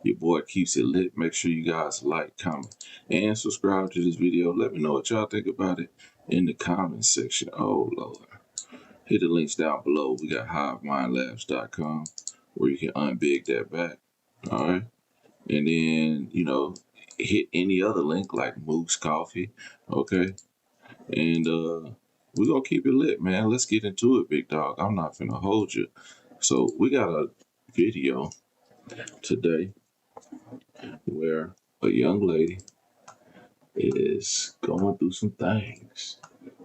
Your boy keeps it lit. Make sure you guys like, comment, and subscribe to this video. Let me know what y'all think about it in the comment section. Oh, Lord. Hit the links down below. We got HiveMindLabs.com where you can unbig that back. All right. And then, hit any other link like Moose Coffee. Okay. And we're going to keep it lit, man. Let's get into it, big dog. I'm not finna hold you. So we got a video today where a young lady is going through some things.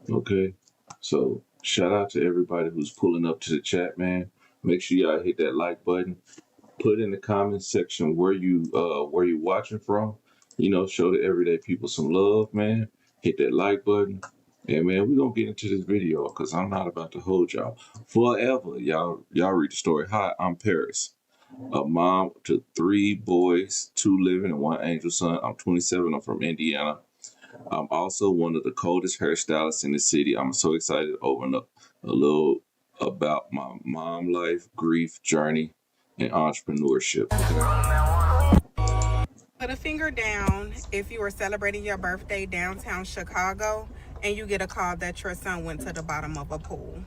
Okay. So shout out to everybody who's pulling up to the chat, man. Make sure y'all hit that like button. Put in the comments section where you watching from. Show the everyday people some love, man. Hit that like button. And man, we're gonna get into this video because I'm not about to hold y'all forever. Y'all read the story. Hi, I'm Paris, a mom to 3 boys, 2 living and 1 angel son. I'm 27. I'm from Indiana. I'm also one of the coldest hairstylists in the city. I'm so excited to open up a little about my mom life, grief, journey, and entrepreneurship. Put a finger down if you are celebrating your birthday downtown Chicago and you get a call that your son went to the bottom of a pool.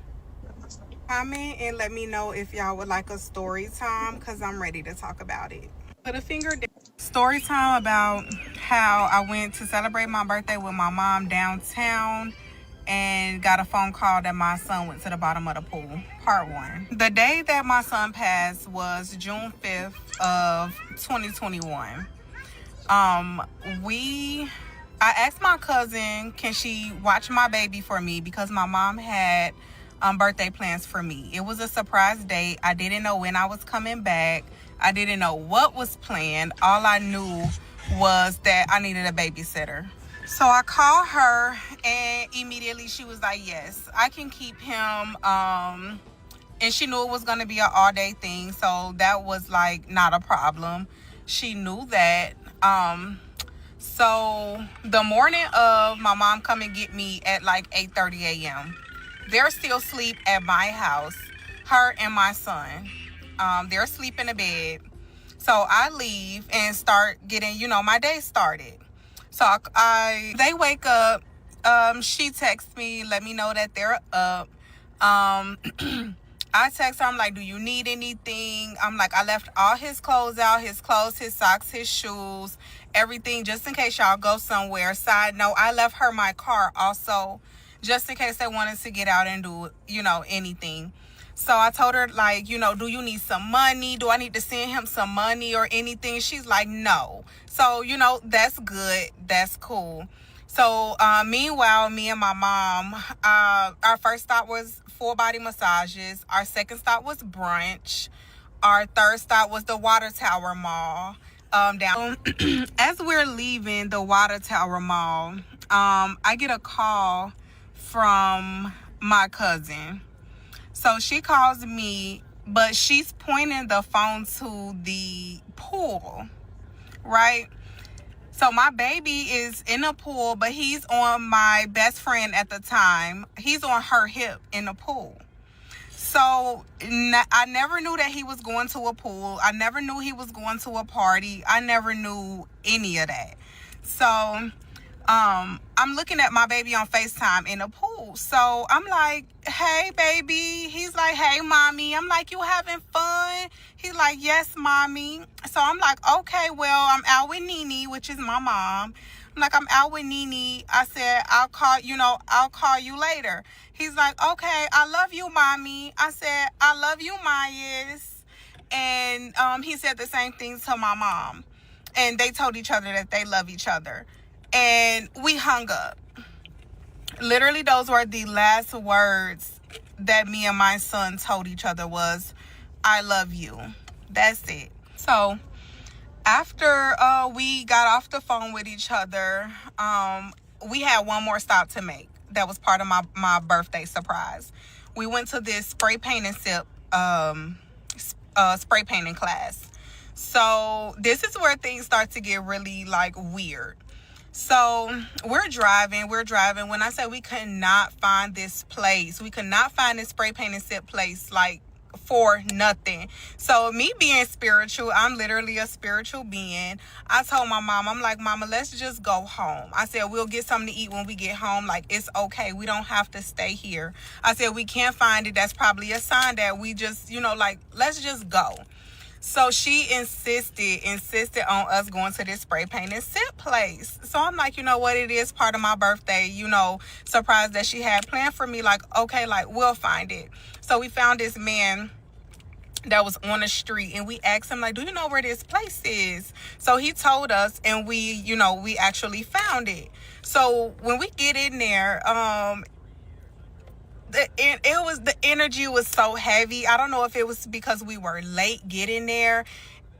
Comment and let me know if y'all would like a story time because I'm ready to talk about it. Put a finger down. Story time about how I went to celebrate my birthday with my mom downtown and got a phone call that my son went to the bottom of the pool. Part 1. The day that my son passed was June 5th of 2021. I asked my cousin, can she watch my baby for me because my mom had birthday plans for me. It was a surprise date. I didn't know when I was coming back. I didn't know what was planned. All I knew was that I needed a babysitter. So I called her and immediately she was like, yes, I can keep him. And she knew it was going to be an all-day thing. So that was like not a problem. She knew that. So the morning of my mom come and get me at like 8:30 a.m. They're still asleep at my house, her and my son. They're asleep in the bed. So I leave and start getting, my day started. So they wake up. She texts me, let me know that they're up. I text her, I'm like, do you need anything? I'm like, I left all his clothes out, his clothes, his socks, his shoes, everything, just in case y'all go somewhere. Side note, I left her my car also, just in case they wanted to get out and do, anything. So I told her, like, do you need some money? Do I need to send him some money or anything? She's like, no. So, that's good. That's cool. So, meanwhile, me and my mom, our first stop was full body massages. Our second stop was brunch. Our third stop was the Water Tower Mall. Down. As we're leaving the Water Tower Mall, I get a call from my cousin. So she calls me, but she's pointing the phone to the pool, right? So my baby is in the pool, but he's on my best friend at the time. He's on her hip in the pool. So I never knew that he was going to a pool. I never knew he was going to a party. I never knew any of that. So I'm looking at my baby on FaceTime in the pool. So I'm like, hey, baby. He's like, hey, mommy. I'm like, you having fun? He's like, yes, mommy. So I'm like, okay, well, I'm out with Nene, which is my mom. I'm like, I'm out with Nene. I said, I'll call you later. He's like, okay, I love you, mommy. I said, I love you, Myers. And he said the same thing to my mom. And they told each other that they love each other. And we hung up. Literally, those were the last words that me and my son told each other was, I love you. That's it. So after we got off the phone with each other, we had one more stop to make. That was part of my birthday surprise. We went to this spray paint and sip spray painting class. So this is where things start to get really like weird. So we're driving. When I say we could not find this place, we could not find this spray paint and sip place like for nothing. So me being spiritual, I'm literally a spiritual being. I told my mom, I'm like, Mama, let's just go home. I said, we'll get something to eat when we get home. Like, it's okay. We don't have to stay here. I said, we can't find it. That's probably a sign that we just, like, let's just go. So she insisted on us going to this spray paint and sip place. So I'm like, you know what? It is part of my birthday, surprise that she had planned for me. Like, okay, like, we'll find it. So we found this man that was on the street, and we asked him, like, do you know where this place is? So he told us, and we actually found it. So when we get in there, the energy was so heavy. I don't know if it was because we were late getting there.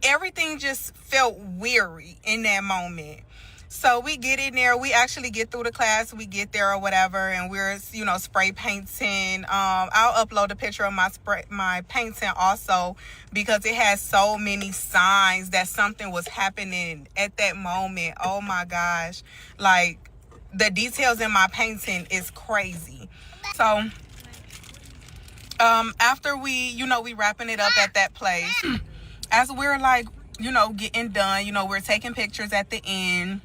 Everything just felt weary in that moment. So we get in there, we actually get through the class, we get there or whatever, and we're, spray painting. I'll upload a picture of my painting also, because it has so many signs that something was happening at that moment. Oh my gosh. Like, the details in my painting is crazy. So after we wrapping it up at that place, as we're like, getting done, we're taking pictures at the end,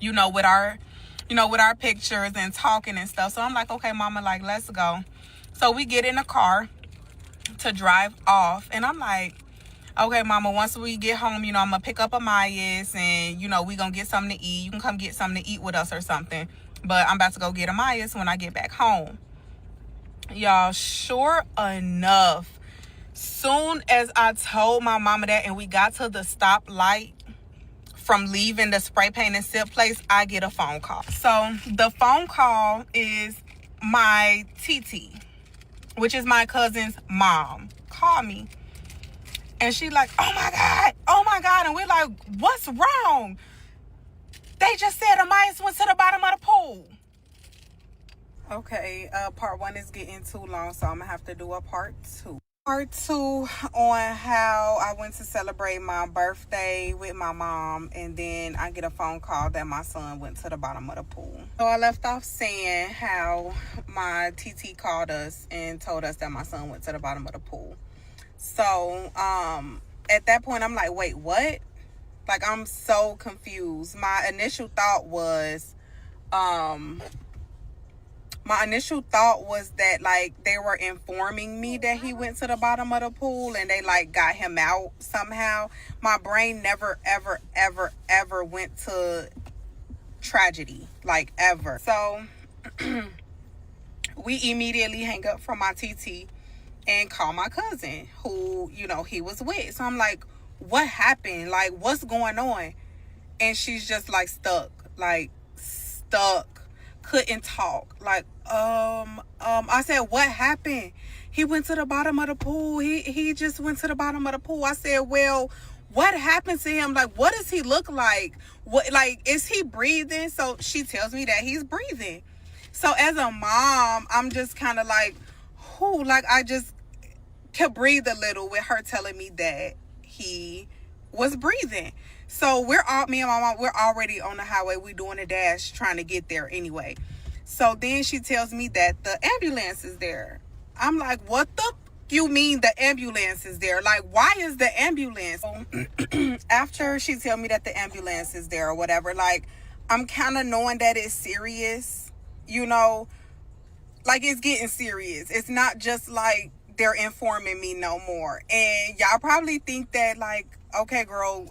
with our pictures and talking and stuff. So I'm like, okay, Mama, like, let's go. So we get in the car to drive off, and I'm like, okay, Mama, once we get home, I'm gonna pick up Amayas, and we gonna get something to eat. You can come get something to eat with us or something, but I'm about to go get Amayas when I get back home. Y'all, sure enough, soon as I told my mama that and we got to the stoplight from leaving the spray paint and sip place, I get a phone call. So the phone call is my TT, which is my cousin's mom. Call me. And she like, oh my God. And we're like, what's wrong? They just said Amaya went to the bottom of the pool. Okay, part 1 is getting too long, so I'm gonna have to do a part 2. Part 2 on how I went to celebrate my birthday with my mom, and then I get a phone call that my son went to the bottom of the pool. So I left off saying how my TT called us and told us that my son went to the bottom of the pool. So at that point, I'm like, wait, what? Like, I'm so confused. My initial thought was that, like, they were informing me that he went to the bottom of the pool and they, like, got him out somehow. My brain never, ever, ever, ever went to tragedy, like, ever. So we immediately hang up from my TT and call my cousin, who, he was with. So I'm like, what happened? Like, what's going on? And she's just, like, stuck. Couldn't talk. Like, I said, what happened? He went to the bottom of the pool. He just went to the bottom of the pool. I said, well, what happened to him? Like, what does he look like? What, like, is he breathing? So she tells me that he's breathing. So as a mom, I'm just kind of like, I just could breathe a little with her telling me that he was breathing. So me and my mom, we're already on the highway. We're doing a dash trying to get there anyway. So then she tells me that the ambulance is there. I'm like, what the you mean the ambulance is there? Like, why is the ambulance? So, after she tell me that the ambulance is there or whatever, like, I'm kind of knowing that it's serious, like, it's getting serious. It's not just like they're informing me no more. And y'all probably think that, like, okay, girl,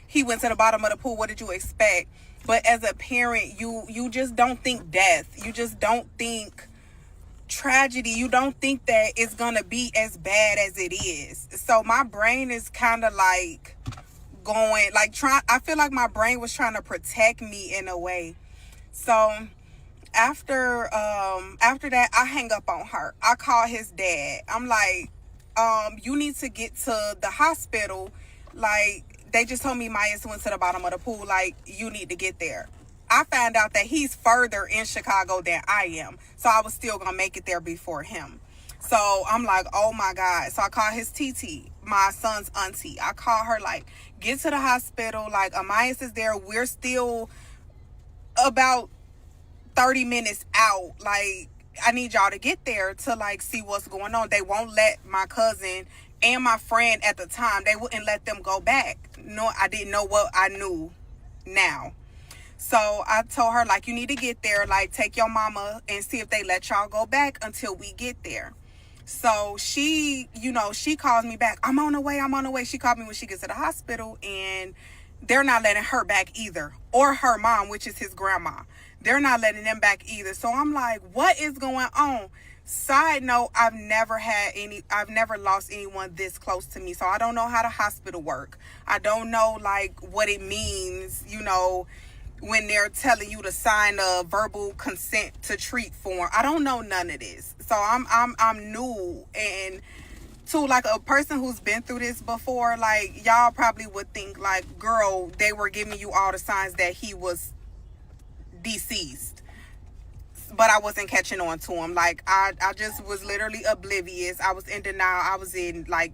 he went to the bottom of the pool. What did you expect? But as a parent, you just don't think death. You just don't think tragedy. You don't think that it's going to be as bad as it is. So my brain is kind of like going, like, I feel like my brain was trying to protect me in a way. So after that, I hang up on her. I call his dad. I'm like, you need to get to the hospital. Like, they just told me Myers went to the bottom of the pool. Like, you need to get there. I found out that he's further in Chicago than I am. So I was still going to make it there before him. So I'm like, oh my God. So I call his TT, my son's auntie. I call her, like, get to the hospital. Like, Amias is there. We're still about 30 minutes out. Like, I need y'all to get there to like see what's going on. They won't let my cousin and my friend at the time, they wouldn't let them go back. No, I didn't know what I knew now. So I told her, like, you need to get there, like, take your mama and see if they let y'all go back until we get there. So she, you know, she calls me back. I'm on the way. I'm on the way. She called me when she gets to the hospital, and they're not letting her back either. Or her mom, which is his grandma. They're not letting them back either. So I'm like, what is going on? Side note, I've never lost anyone this close to me. So I don't know how the hospital work. I don't know, like, what it means, you know, when they're telling you to sign a verbal consent to treat form. I don't know none of this. So I'm new, and to like a person who's been through this before, like, y'all probably would think like, girl, they were giving you all the signs that he was deceased, but I wasn't catching on to him. Like, I just was literally oblivious. I was in denial. I was in like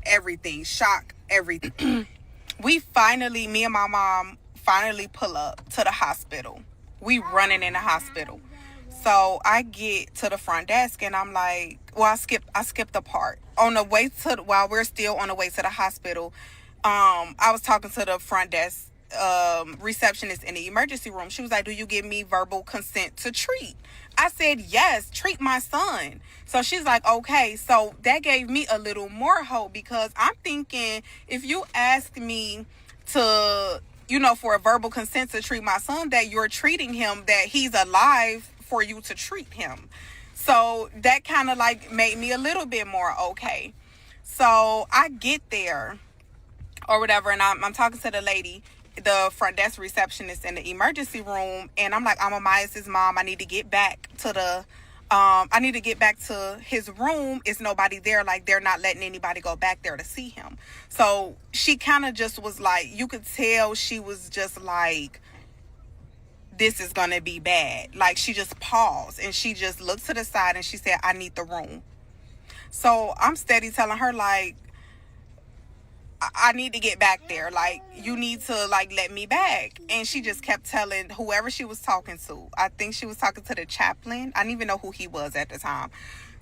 everything, shock, everything. Me and my mom finally pull up to the hospital. We running in the hospital. So I get to the front desk, and I'm like, well, I skipped the part. While we're still on the way to the hospital, I was talking to the front desk receptionist in the emergency room. She was like, do you give me verbal consent to treat? I said, yes, treat my son. So she's like, okay. So that gave me a little more hope, because I'm thinking, if you ask me to, you know, for a verbal consent to treat my son, that you're treating him, that he's alive for you to treat him. So that kind of like made me a little bit more okay. So I get there or whatever, and I'm talking to the lady, the front desk receptionist in the emergency room, and I'm like, I'm Amias's mom. I need to get back to his room. It's nobody there. Like, they're not letting anybody go back there to see him. So she kind of just was like, you could tell she was just like, this is going to be bad. Like, she just paused and she just looked to the side and she said, I need the room. So I'm steady telling her, like, I need to get back there. Like, you need to, like, let me back. And she just kept telling whoever she was talking to. I think she was talking to the chaplain. I didn't even know who he was at the time.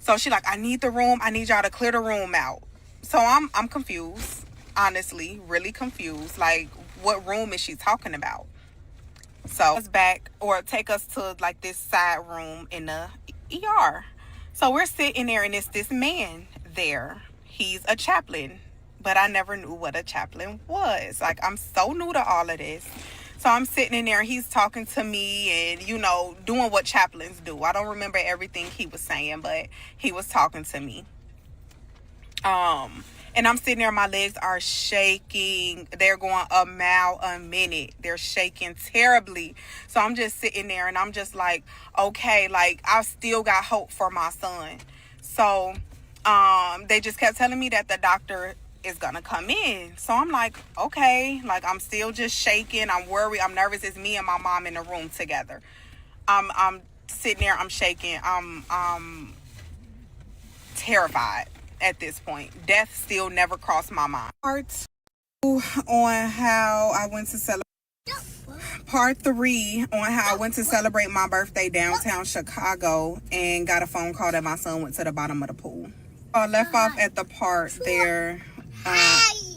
So she like, I need the room. I need y'all to clear the room out. So I'm confused. Honestly, really confused. Like, what room is she talking about? So us back, or take us to like this side room in the ER. So we're sitting there, and it's this man there. He's a chaplain, but I never knew what a chaplain was. Like, I'm so new to all of this. So I'm sitting in there, he's talking to me and, you know, doing what chaplains do. I don't remember everything he was saying, but he was talking to me. And I'm sitting there, my legs are shaking. They're going a mile a minute. They're shaking terribly. So I'm just sitting there, and I'm just like, okay, like, I've still got hope for my son. So they just kept telling me that the doctor is gonna come in. So I'm like, okay, like, I'm still just shaking. I'm worried. I'm nervous. It's me and my mom in the room together. I'm sitting there. I'm shaking. I'm terrified at this point. Death still never crossed my mind. Part 2 on how I went to celebrate. Part 3 on how I went to celebrate my birthday downtown Chicago and got a phone call that my son went to the bottom of the pool. I left off at the part there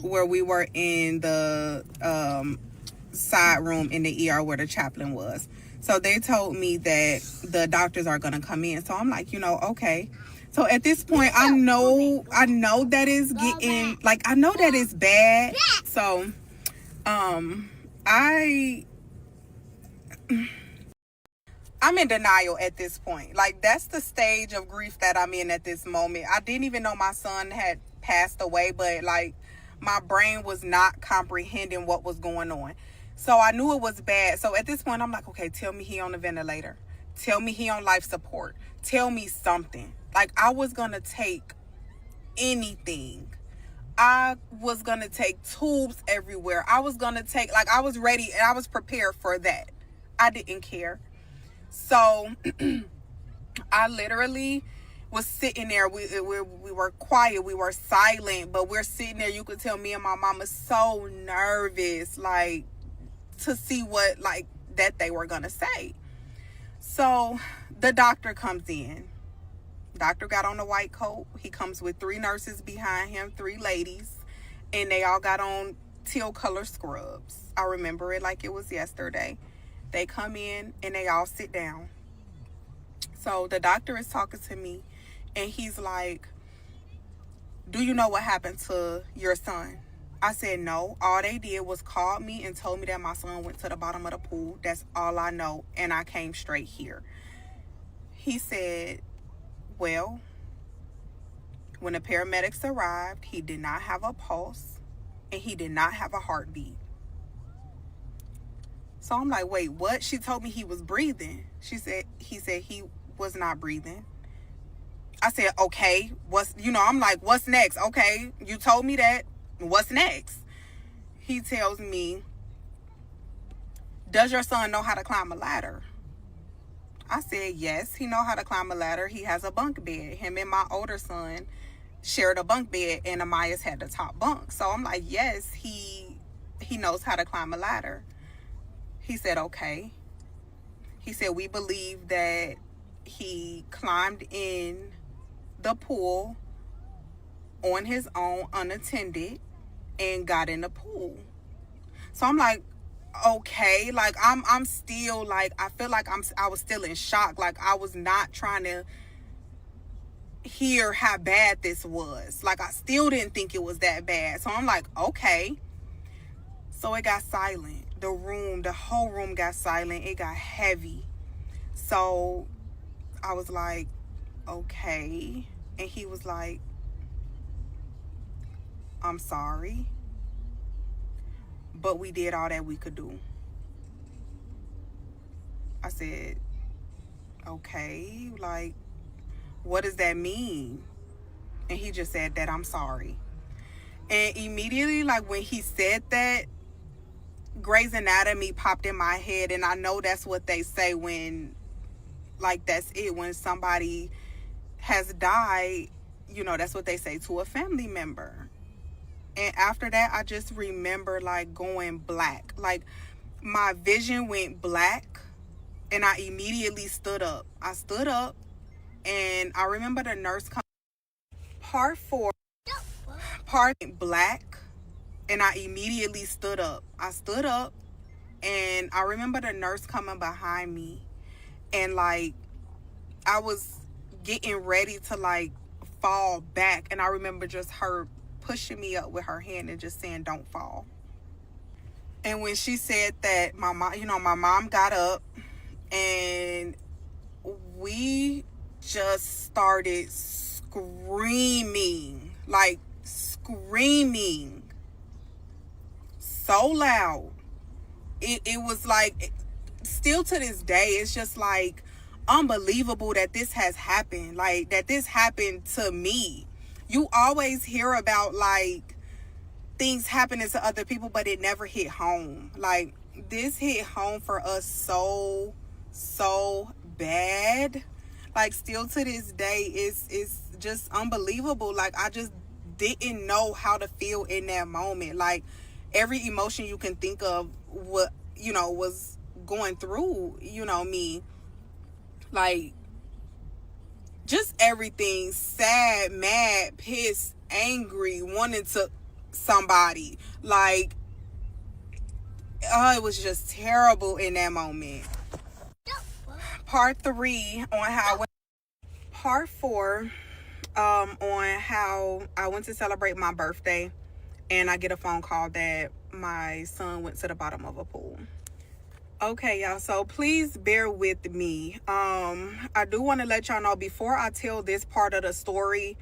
where we were in the side room in the ER where the chaplain was. So they told me that the doctors are going to come in. So I'm like, you know, okay. So at this point, I know that it's getting, like, I know that it's bad. So I'm in denial at this point. Like, that's the stage of grief that I'm in at this moment. I didn't even know my son had passed away, but like, my brain was not comprehending what was going on. So I knew it was bad. So at this point, I'm like, okay, tell me he on the ventilator. Tell me he on life support. Tell me something. Like, I was going to take anything. I was going to take tubes everywhere. I was going to take, like, I was ready and I was prepared for that. I didn't care. So I literally was sitting there. We were quiet. We were silent, but we're sitting there. You could tell me and my mama so nervous, like, to see what, like, that they were going to say. So The doctor comes in. Doctor got on a white coat. He comes with 3 nurses behind him, 3 ladies, and they all got on teal color scrubs. I remember it like it was yesterday. They come in and they all sit down. So the doctor is talking to me, and he's like, do you know what happened to your son? I said, no. All they did was call me and told me that my son went to the bottom of the pool. That's all I know, and I came straight here. He said, well, when the paramedics arrived, he did not have a pulse and he did not have a heartbeat. So I'm like, wait, what? She told me he was breathing. He said he was not breathing. I said, okay, I'm like, what's next? Okay, you told me that. What's next? He tells me, does your son know how to climb a ladder? I said, yes, he know how to climb a ladder. He has a bunk bed. Him and my older son shared a bunk bed, and Amaya's had the top bunk. So I'm like, yes, he knows how to climb a ladder. He said, okay. He said, we believe that he climbed in the pool on his own, unattended, and got in the pool. So I'm like, okay, like I'm still like, I feel like I was still in shock. Like I was not trying to hear how bad this was. Like I still didn't think it was that bad. So I'm like, okay. So it got silent. The whole room got silent. It got heavy. So I was like, okay. And he was like, I'm sorry, but we did all that we could do. I said, okay, like, what does that mean? And he just said that I'm sorry. And immediately, like, when he said that, Grey's Anatomy popped in my head. And I know that's what they say when, like, that's it. When somebody has died, that's what they say to a family member. And after that, I just remember, like, going black. Like, my vision went black, and I immediately stood up. I stood up, and I remember the nurse coming. Part black, and I immediately stood up. I stood up, and I remember the nurse coming behind me, and, like, I was getting ready to, like, fall back, and I remember just her pushing me up with her hand and just saying, don't fall. And when she said that, my mom got up, and we just started screaming, like screaming so loud. It was like, still to this day, it's just like unbelievable that this has happened, like that this happened to me. You always hear about, like, things happening to other people, but it never hit home. Like, this hit home for us so bad. Like, still to this day, it's just unbelievable. Like, I just didn't know how to feel in that moment. Like, every emotion you can think of, what, was going through, me. Like, just everything, sad, mad, pissed, angry, wanting to somebody. Like, it was just terrible in that moment. Part 4 on how I went to celebrate my birthday, and I get a phone call that my son went to the bottom of a pool. Okay, y'all, so please bear with me. I do want to let y'all know, before I tell this part of the story,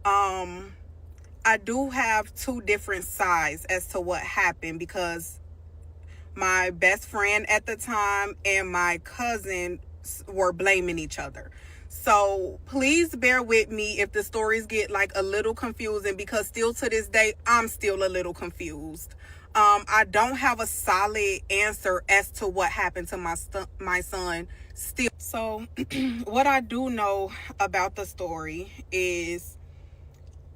I do have 2 different sides as to what happened, because my best friend at the time and my cousin were blaming each other. So please bear with me if the stories get, like, a little confusing, because still to this day, I'm still a little confused. I don't have a solid answer as to what happened to my son still. So what I do know about the story is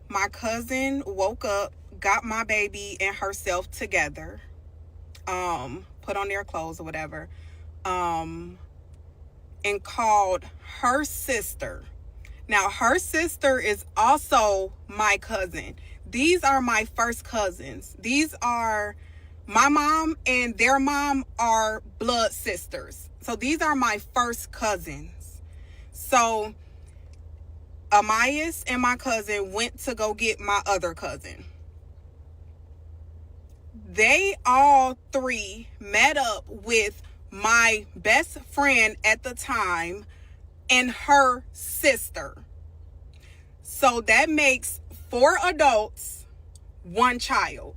my cousin woke up, got my baby and herself together, put on their clothes or whatever, and called her sister. Now, her sister is also my cousin. These are my first cousins. These are my mom and their mom are blood sisters. So these are my first cousins. So Amayas and my cousin went to go get my other cousin. They all three met up with my best friend at the time and her sister. So that makes 4 adults, 1 child.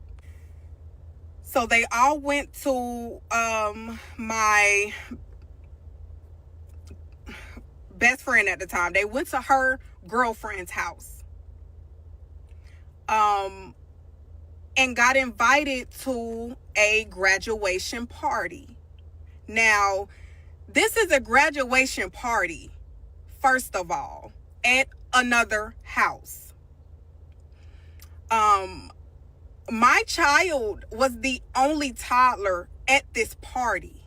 So they all went to my best friend at the time. They went to her girlfriend's house. And got invited to a graduation party. Now, this is a graduation party, first of all, at another house. My child was the only toddler at this party,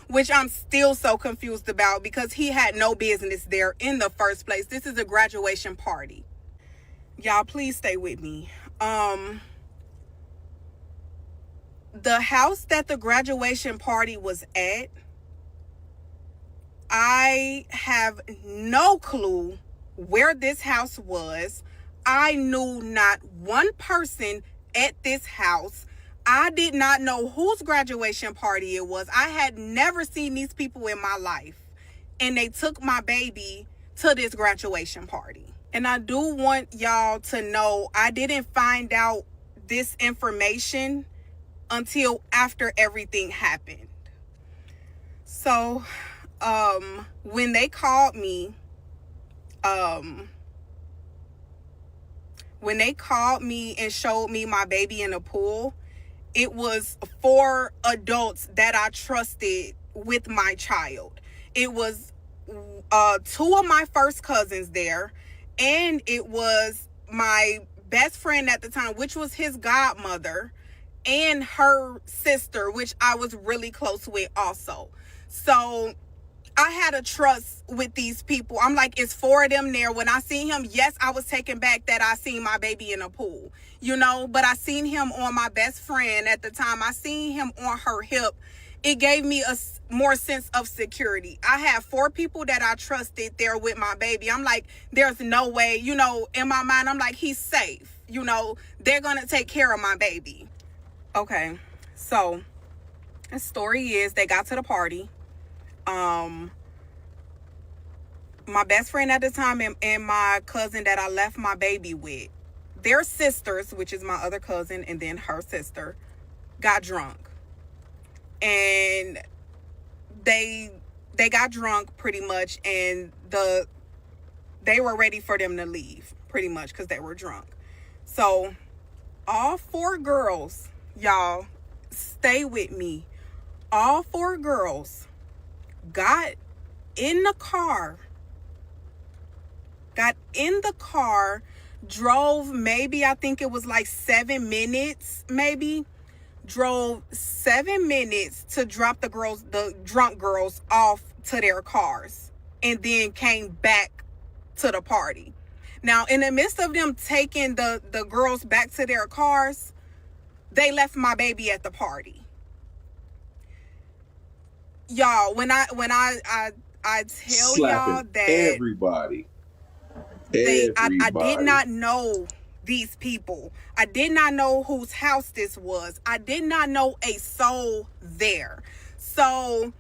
which I'm still so confused about because he had no business there in the first place. This is a graduation party. Y'all, please stay with me. The house that the graduation party was at, I have no clue where this house was. I knew not one person at this house. I did not know whose graduation party it was. I had never seen these people in my life. And they took my baby to this graduation party. And I do want y'all to know I didn't find out this information until after everything happened. So, when they called me and showed me my baby in the pool, it was 4 adults that I trusted with my child. It was 2 of my first cousins there, and it was my best friend at the time, which was his godmother, and her sister, which I was really close with also. So I had a trust with these people. I'm like, it's 4 of them there. When I seen him, yes, I was taken back that I seen my baby in a pool, but I seen him on my best friend at the time. I seen him on her hip. It gave me a more sense of security. I had 4 people that I trusted there with my baby. I'm like, there's no way, in my mind, I'm like, he's safe. They're going to take care of my baby. Okay, so the story is they got to the party. My best friend at the time and my cousin that I left my baby with, their sisters, which is my other cousin and then her sister, got drunk. And they got drunk pretty much, and they were ready for them to leave pretty much because they were drunk. So all 4 girls, y'all, stay with me. All 4 girls got in the car, drove maybe, I think it was like 7 minutes, drove 7 minutes to drop the drunk girls off to their cars, and then came back to the party. Now, in the midst of them taking the girls back to their cars, they left my baby at the party. Y'all, when I tell Slapping y'all that everybody. I did not know these people. I did not know whose house this was. I did not know a soul there. So,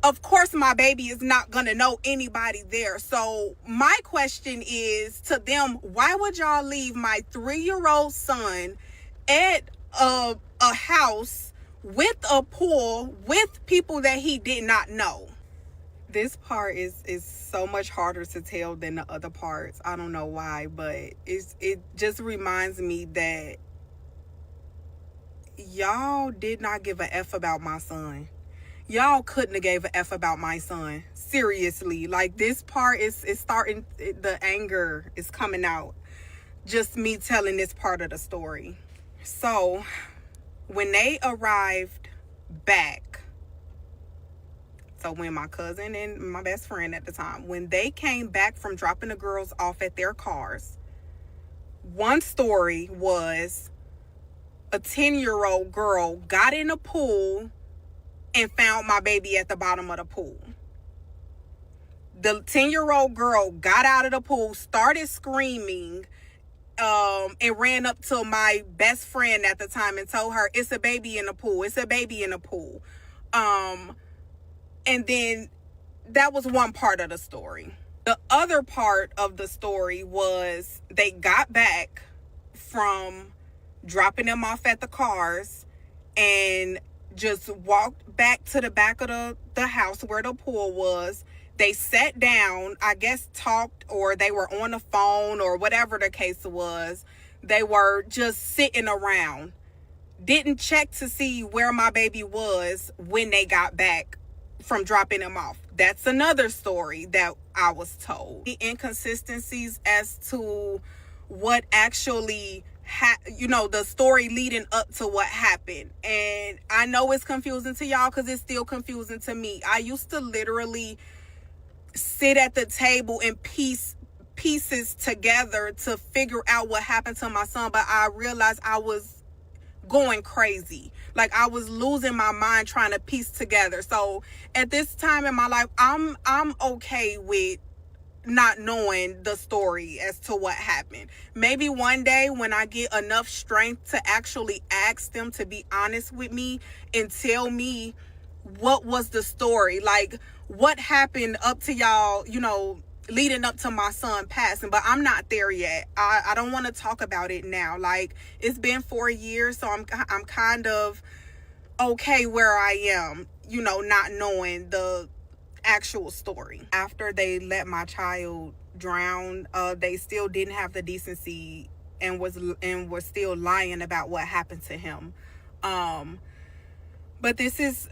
of course, my baby is not going to know anybody there. So, my question is to them, why would y'all leave my 3-year-old son at a house with a pool with people that he did not know? This part is so much harder to tell than the other parts. I don't know why, but it just reminds me that y'all did not give a F about my son. Y'all couldn't have gave a F about my son. Seriously, like, this part is starting, the anger is coming out. Just me telling this part of the story. So, when they arrived back, So when my cousin and my best friend at the time, when they came back from dropping the girls off at their cars, one story was a 10-year-old girl got in the pool and found my baby at the bottom of the pool. The 10-year-old girl got out of the pool, started screaming, and ran up to my best friend at the time and told her, it's a baby in the pool. It's a baby in the pool. And then that was one part of the story. The other part of the story was they got back from dropping them off at the cars and just walked back to the back of the house where the pool was. They sat down, I guess talked, or they were on the phone, or whatever the case was. They were just sitting around. Didn't check to see where my baby was when they got back from dropping him off. That's another story that I was told. The inconsistencies as to what actually the story leading up to what happened. And I know it's confusing to y'all because it's still confusing to me. I used to literally sit at the table and piece pieces together to figure out what happened to my son, but I realized I was going crazy. Like, I was losing my mind trying to piece together. So at this time in my life, I'm okay with not knowing the story as to what happened. Maybe one day when I get enough strength to actually ask them to be honest with me and tell me what was the story, like what happened up to y'all, leading up to my son passing. But I'm not there yet. I don't want to talk about it now. Like, it's been 4 years, so I'm kind of okay where I am, not knowing the actual story. After they let my child drown, they still didn't have the decency and were still lying about what happened to him. But this is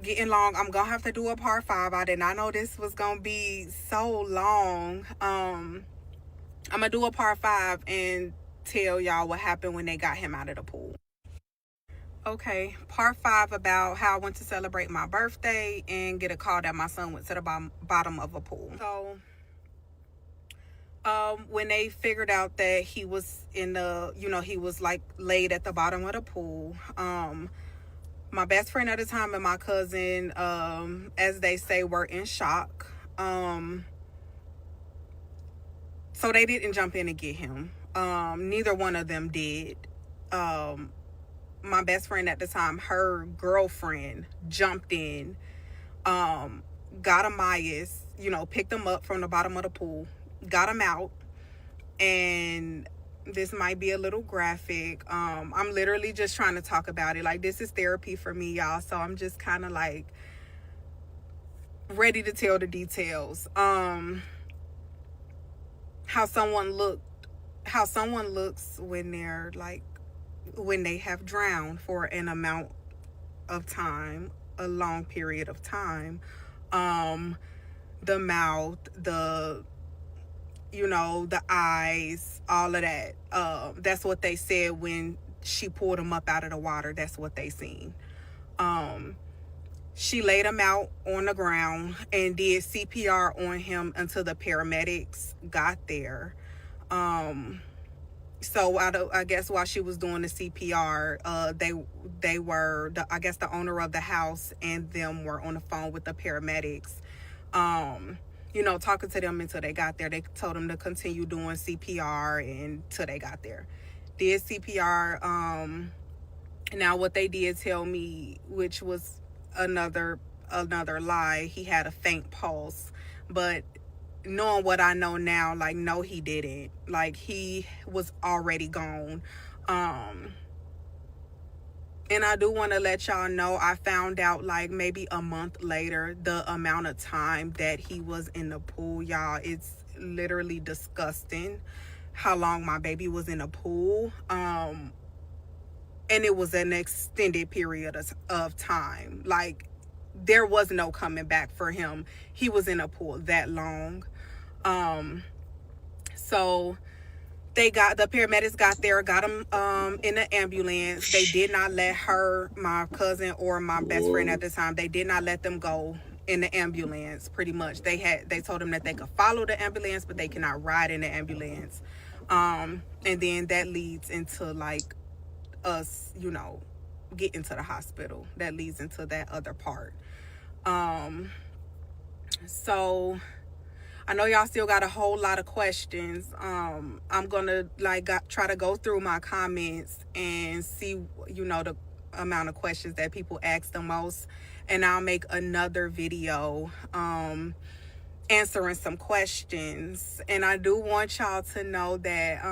getting long. I'm gonna have to do a part 5. I did not know this was gonna be so long. I'm gonna do a part 5 and tell y'all what happened when they got him out of the pool. Okay, part 5 about how I went to celebrate my birthday and get a call that my son went to the bottom of a pool. So when they figured out that he was in the, he was like laid at the bottom of the pool, my best friend at the time and my cousin, as they say, were in shock. So they didn't jump in and get him. Neither one of them did. My best friend at the time, her girlfriend jumped in, got a Myers, picked him up from the bottom of the pool, got him out, and this might be a little graphic. I'm literally just trying to talk about it. Like, this is therapy for me, y'all. So I'm just kind of like ready to tell the details. How someone looks when they're like, when they have drowned for an amount of time, a long period of time. The mouth, the eyes, all of that. That's what they said when she pulled him up out of the water. That's what they seen. She laid him out on the ground and did CPR on him until the paramedics got there. So I guess while she was doing the CPR, they were, the owner of the house and them were on the phone with the paramedics. Talking to them until they got there. They told them to continue doing CPR until they got there. Did CPR. Now what they did tell me, which was another lie, he had a faint pulse. But knowing what I know now, like, no, he didn't. Like, he was already gone. And I do want to let y'all know, I found out like maybe a month later the amount of time that he was in the pool. Y'all, it's literally disgusting how long my baby was in the pool. And it was an extended period of time. Like, there was no coming back for him. He was in a pool that long. So the paramedics got there, got him in the ambulance. They did not let my cousin or my best friend at the time, they did not let them go in the ambulance. Pretty much, they told him that they could follow the ambulance, but they cannot ride in the ambulance. And then that leads into like us, getting to the hospital. That leads into that other part. So I know y'all still got a whole lot of questions. I'm gonna try to go through my comments and see, the amount of questions that people ask the most, and I'll make another video answering some questions. And I do want y'all to know that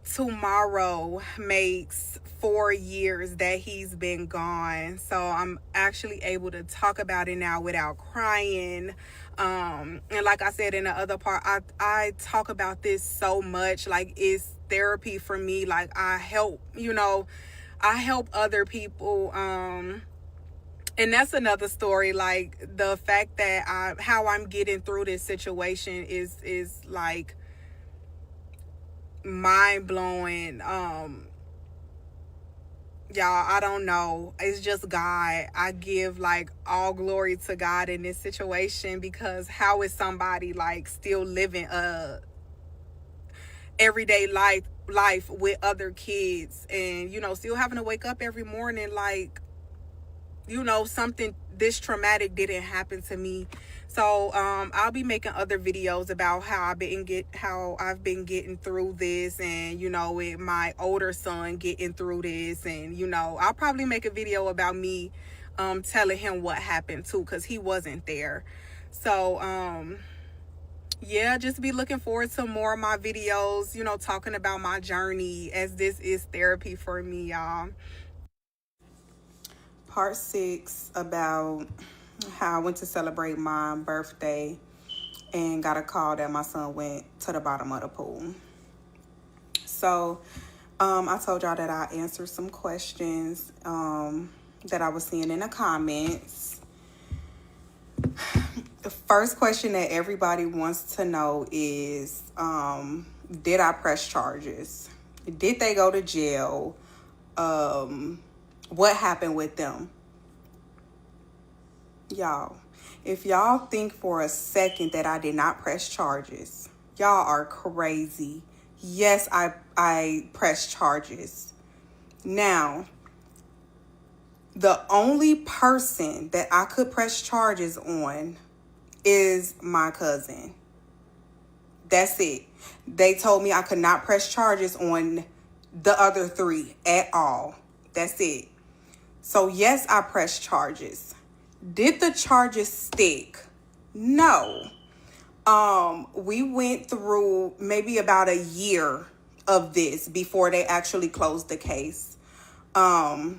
tomorrow makes 4 years that he's been gone, so I'm actually able to talk about it now without crying. And like I said in the other part, I talk about this so much, like it's therapy for me. Like I help other people. And that's another story. Like the fact that how I'm getting through this situation is like mind blowing. Y'all, I don't know, it's just God. I give like all glory to God in this situation, because how is somebody like still living everyday life with other kids, and still having to wake up every morning like something this traumatic didn't happen to me. So I'll be making other videos about how I've been getting through this, and with my older son getting through this, and I'll probably make a video about me telling him what happened too, because he wasn't there. So yeah, just be looking forward to more of my videos, talking about my journey, as this is therapy for me, y'all. Part 6 about how I went to celebrate my birthday and got a call that my son went to the bottom of the pool. So I told y'all that I answered some questions that I was seeing in the comments. The first question that everybody wants to know is, did I press charges? Did they go to jail? What happened with them? Y'all, if y'all think for a second that I did not press charges, y'all are crazy. Yes, I pressed charges. Now, the only person that I could press charges on is my cousin. That's it. They told me I could not press charges on the other 3 at all. That's it. So yes, I pressed charges. Did the charges stick? No. We went through maybe about a year of this before they actually closed the case. The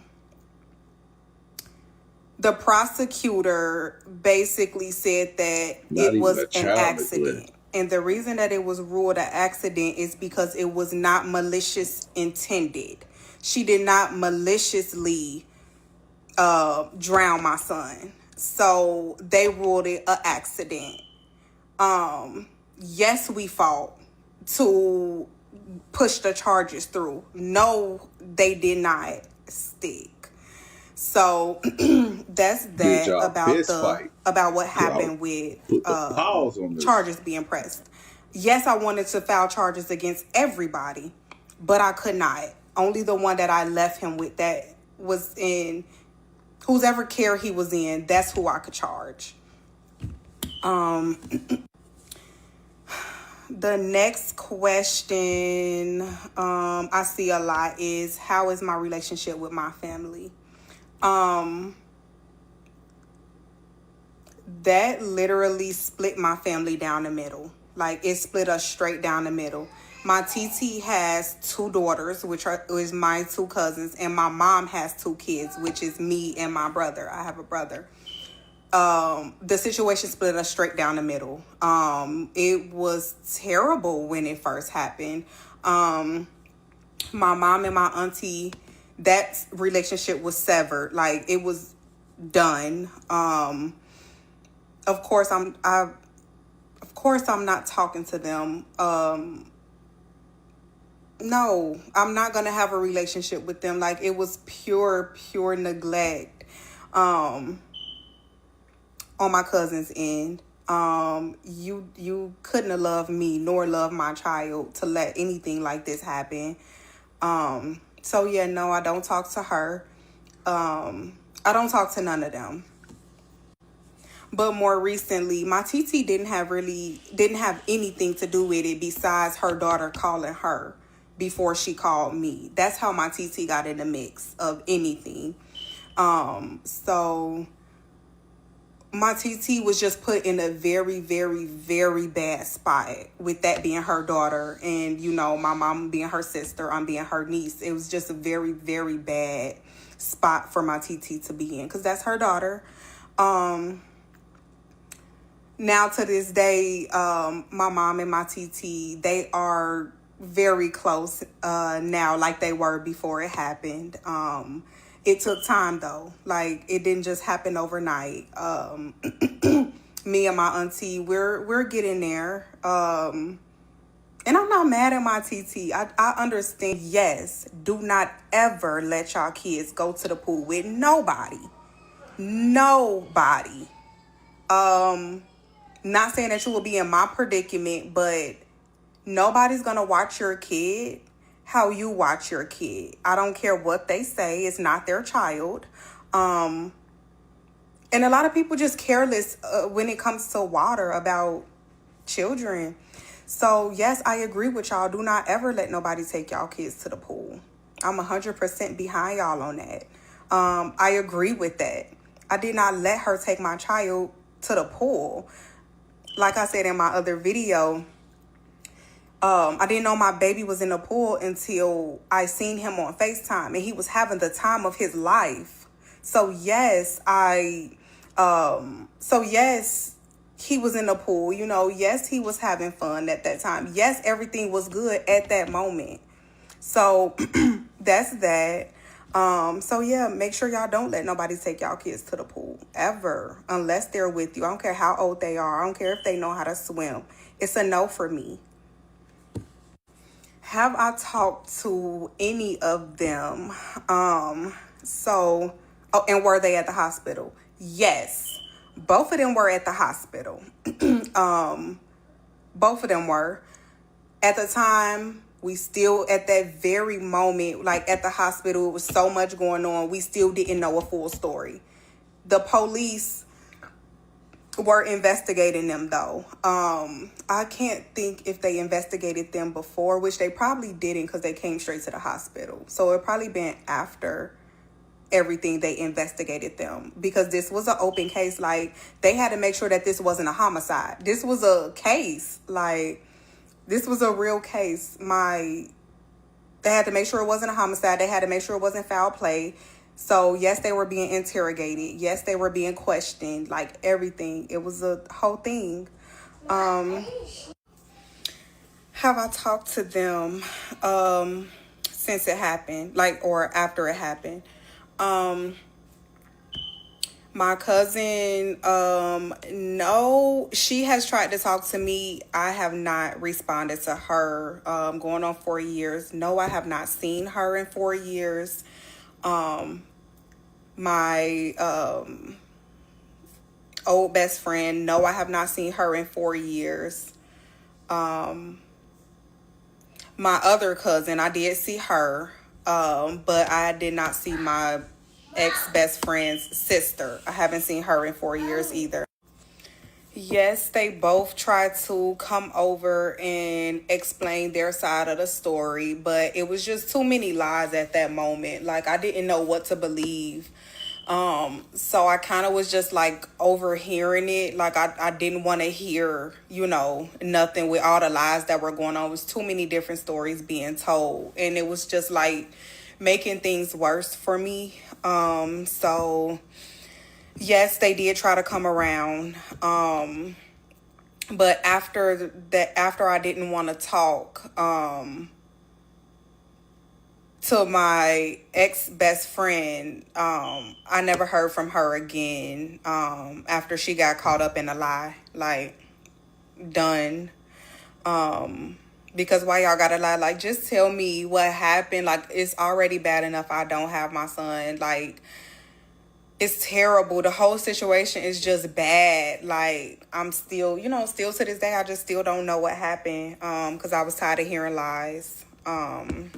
prosecutor basically said that it was an accident. And the reason that it was ruled an accident is because it was not malicious intended. She did not maliciously drown my son. So they ruled it an accident. Yes, we fought to push the charges through. No, they did not stick. So that's that about what happened with charges being pressed. Yes, I wanted to file charges against everybody, but I could not. Only the one that I left him with, that was in whoever care he was in, that's who I could charge. The next question I see a lot is, how is my relationship with my family? That literally split my family down the middle. Like, it split us straight down the middle. My TT has 2 daughters, which is my 2 cousins, and my mom has 2 kids, which is me and my brother. I have a brother. The situation split us straight down the middle. It was terrible when it first happened. My mom and my auntie, that relationship was severed. Like, it was done. Of course I'm not talking to them. No, I'm not going to have a relationship with them. Like, it was pure neglect. on my cousin's end. You couldn't have loved me nor loved my child to let anything like this happen. So yeah, no, I don't talk to her. I don't talk to none of them. But more recently, my TT didn't have anything to do with it besides her daughter calling her before she called me. That's how my TT got in the mix of anything. So my TT was just put in a very, very, very bad spot with that being her daughter and, you know, my mom being her sister, I'm being her niece. It was just a very, very bad spot for my TT to be in because that's her daughter. Now to this day, my mom and my TT, they are very close now, like they were before it happened. It took time though. Like it didn't just happen overnight. Me and my auntie, we're getting there. And I'm not mad at my TT. I understand. Yes, do not ever let y'all kids go to the pool with nobody. Nobody. Not saying that you will be in my predicament, but nobody's going to watch your kid how you watch your kid. I don't care what they say. It's not their child. And a lot of people just careless when it comes to water about children. So, yes, I agree with y'all. Do not ever let nobody take y'all kids to the pool. I'm 100% behind y'all on that. I agree with that. I did not let her take my child to the pool. Like I said in my other video, I didn't know my baby was in the pool until I seen him on FaceTime and he was having the time of his life. So yes, yes, he was in the pool, you know, yes, he was having fun at that time. Yes, everything was good at that moment. So that's that. So yeah, make sure y'all don't let nobody take y'all kids to the pool ever, unless they're with you. I don't care how old they are. I don't care if they know how to swim. It's a no for me. Have I talked to any of them? And were they at the hospital? Yes. Both of them were at the hospital. Both of them were. At the time, we still, at that very moment, like at the hospital, it was so much going on. We still didn't know a full story. The police were investigating them, though. I can't think if they investigated them before, which they probably didn't because they came straight to the hospital. So it probably been after everything they investigated them, because this was an open case. Like, they had to make sure that this wasn't a homicide. This was a case. Like, this was a real case. They had to make sure it wasn't a homicide. They had to make sure it wasn't foul play. So, yes, they were being interrogated. Yes, they were being questioned. Like, everything. It was a whole thing. Have I talked to them since it happened? Like, or after it happened? My cousin, no, she has tried to talk to me. I have not responded to her, going on 4 years. No, I have not seen her in 4 years. My, old best friend, no, I have not seen her in 4 years. My other cousin, I did see her, but I did not see my ex-best friend's sister. I haven't seen her in 4 years either. Yes, they both tried to come over and explain their side of the story, but it was just too many lies at that moment. Like, I didn't know what to believe. So I kind of was just like overhearing it. Like, I didn't want to hear, you know, nothing with all the lies that were going on. It was too many different stories being told, and it was just like making things worse for me. So yes, they did try to come around. But after I didn't want to talk, to my ex-best friend, I never heard from her again, after she got caught up in a lie. Like, done. Because why y'all gotta lie? Like, just tell me what happened. Like, it's already bad enough I don't have my son. Like, It's terrible. The whole situation is just bad. Like, I'm still, still to this day, I just still don't know what happened. Because I was tired of hearing lies. The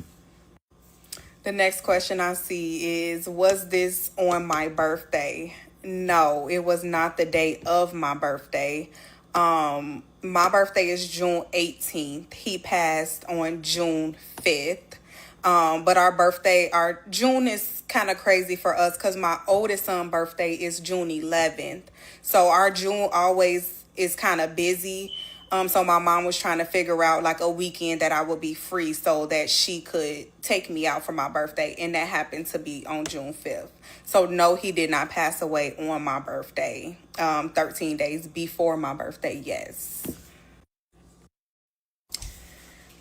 next question I see is, was this on my birthday? No, it was not the day of my birthday. My birthday is June 18th. He passed on June 5th. But our June is kind of crazy for us because my oldest son's birthday is June 11th. So our June always is kind of busy. So my mom was trying to figure out like a weekend that I would be free so that she could take me out for my birthday. And that happened to be on June 5th. So no, he did not pass away on my birthday. 13 days before my birthday, yes.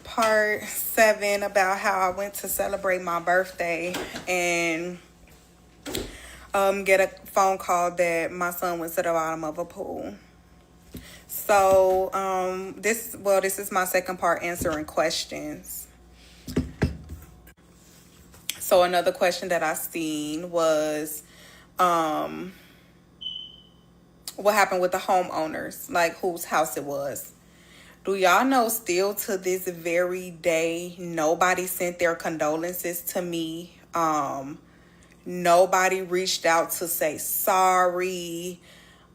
Part 7 about how I went to celebrate my birthday and get a phone call that my son went to the bottom of a pool. So this is my second part, answering questions. So another question that I seen was what happened with the homeowners, like whose house it was. Do y'all know still to this very day, nobody sent their condolences to me. Nobody reached out to say sorry.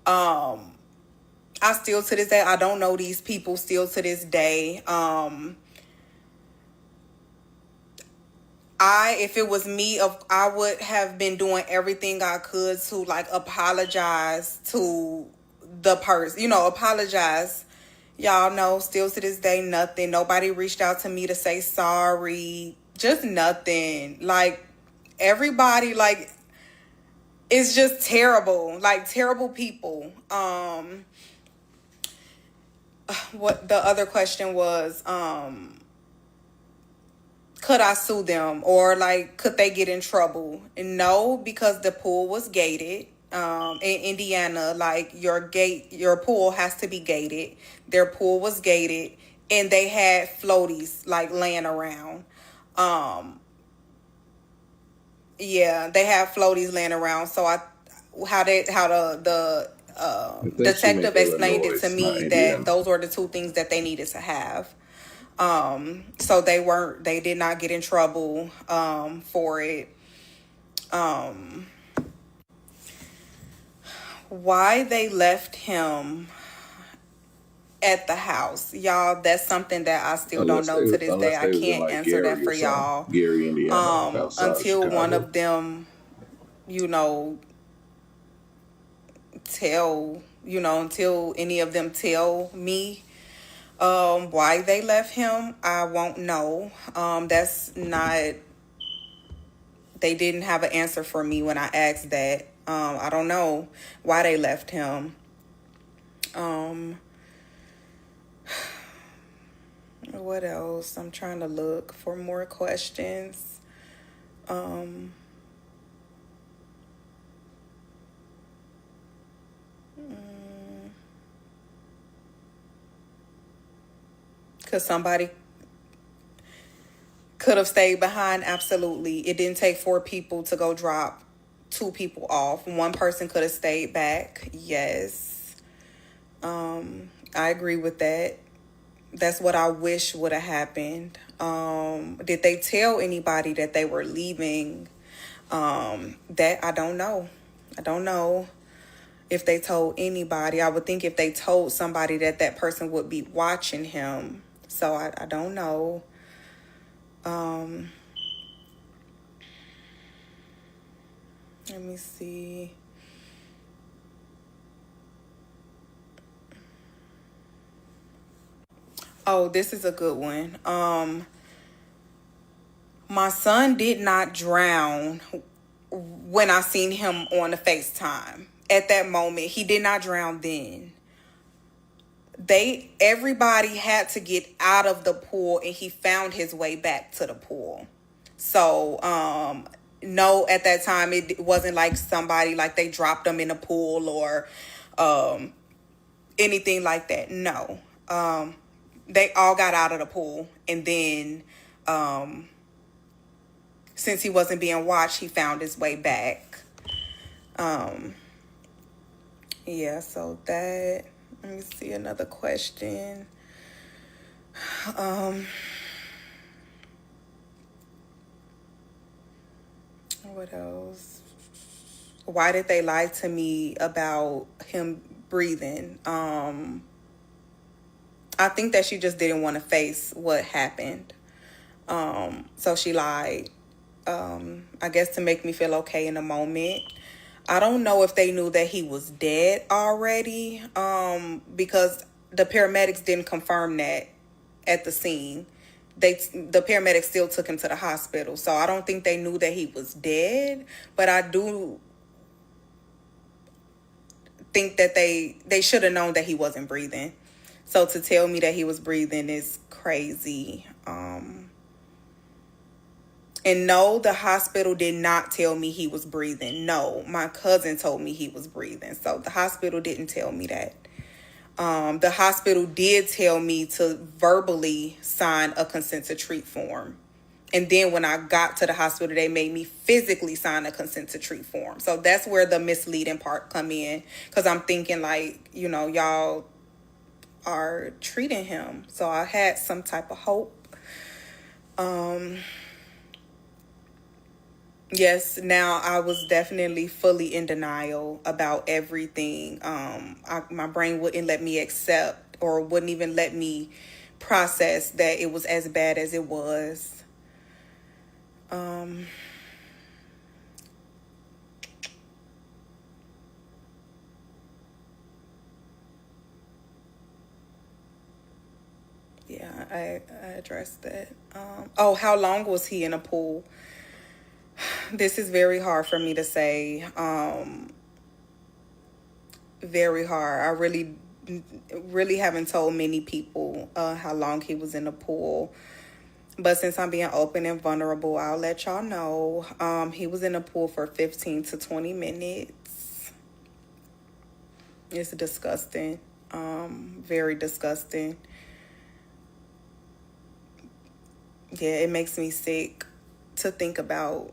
I still to this day, I don't know these people still to this day. If it was me, I would have been doing everything I could to like apologize to the person, apologize. Y'all know still to this day, nothing. Nobody reached out to me to say sorry. Just nothing. Like everybody, like, it's just terrible. Like terrible people. What the other question was, could I sue them or like could they get in trouble? No, because the pool was gated. In Indiana, like your pool has to be gated. Their pool was gated and they had floaties like laying around. Yeah, they have floaties laying around. So how the detective explained it to me that those were the two things that they needed to have. So they did not get in trouble for it. Why they left him at the house, y'all, that's something that I still don't know to this day. I can't answer that for y'all. Gary, Indiana, until one of them, until any of them tell me why they left him, I won't know. They didn't have an answer for me when I asked that. I don't know why they left him. What else? I'm trying to look for more questions. Because somebody could have stayed behind. Absolutely. It didn't take 4 people to go drop 2 people off. One person could have stayed back. Yes. I agree with that. That's what I wish would have happened. Did they tell anybody that they were leaving? That I don't know. I don't know if they told anybody. I would think if they told somebody that person would be watching him. So I don't know. Let me see. Oh, this is a good one. My son did not drown when I seen him on the FaceTime. At that moment, he did not drown then. Everybody had to get out of the pool and he found his way back to the pool. So, no, at that time, it wasn't like somebody, like they dropped him in a pool or anything like that. No. They all got out of the pool. And then, since he wasn't being watched, he found his way back. Yeah, so that, let me see another question. What else? Why did they lie to me about him breathing? I think that she just didn't want to face what happened. So she lied. I guess to make me feel okay in the moment. I don't know if they knew that he was dead already, because the paramedics didn't confirm that at the scene. The paramedics still took him to the hospital, so I don't think they knew that he was dead. But I do think that they should have known that he wasn't breathing. So to tell me that he was breathing is crazy. And no, the hospital did not tell me he was breathing. No, my cousin told me he was breathing. So the hospital didn't tell me that. The hospital did tell me to verbally sign a consent to treat form. And then when I got to the hospital, they made me physically sign a consent to treat form. So that's where the misleading part come in. Because I'm thinking like, y'all are treating him. So I had some type of hope. Yes, now I was definitely fully in denial about everything. My brain wouldn't let me accept or wouldn't even let me process that it was as bad as it was. Yeah, I addressed that. How long was he in a pool? This is very hard for me to say. Very hard. I really haven't told many people how long he was in the pool. But since I'm being open and vulnerable, I'll let y'all know. He was in the pool for 15 to 20 minutes. It's disgusting. Very disgusting. Yeah, it makes me sick to think about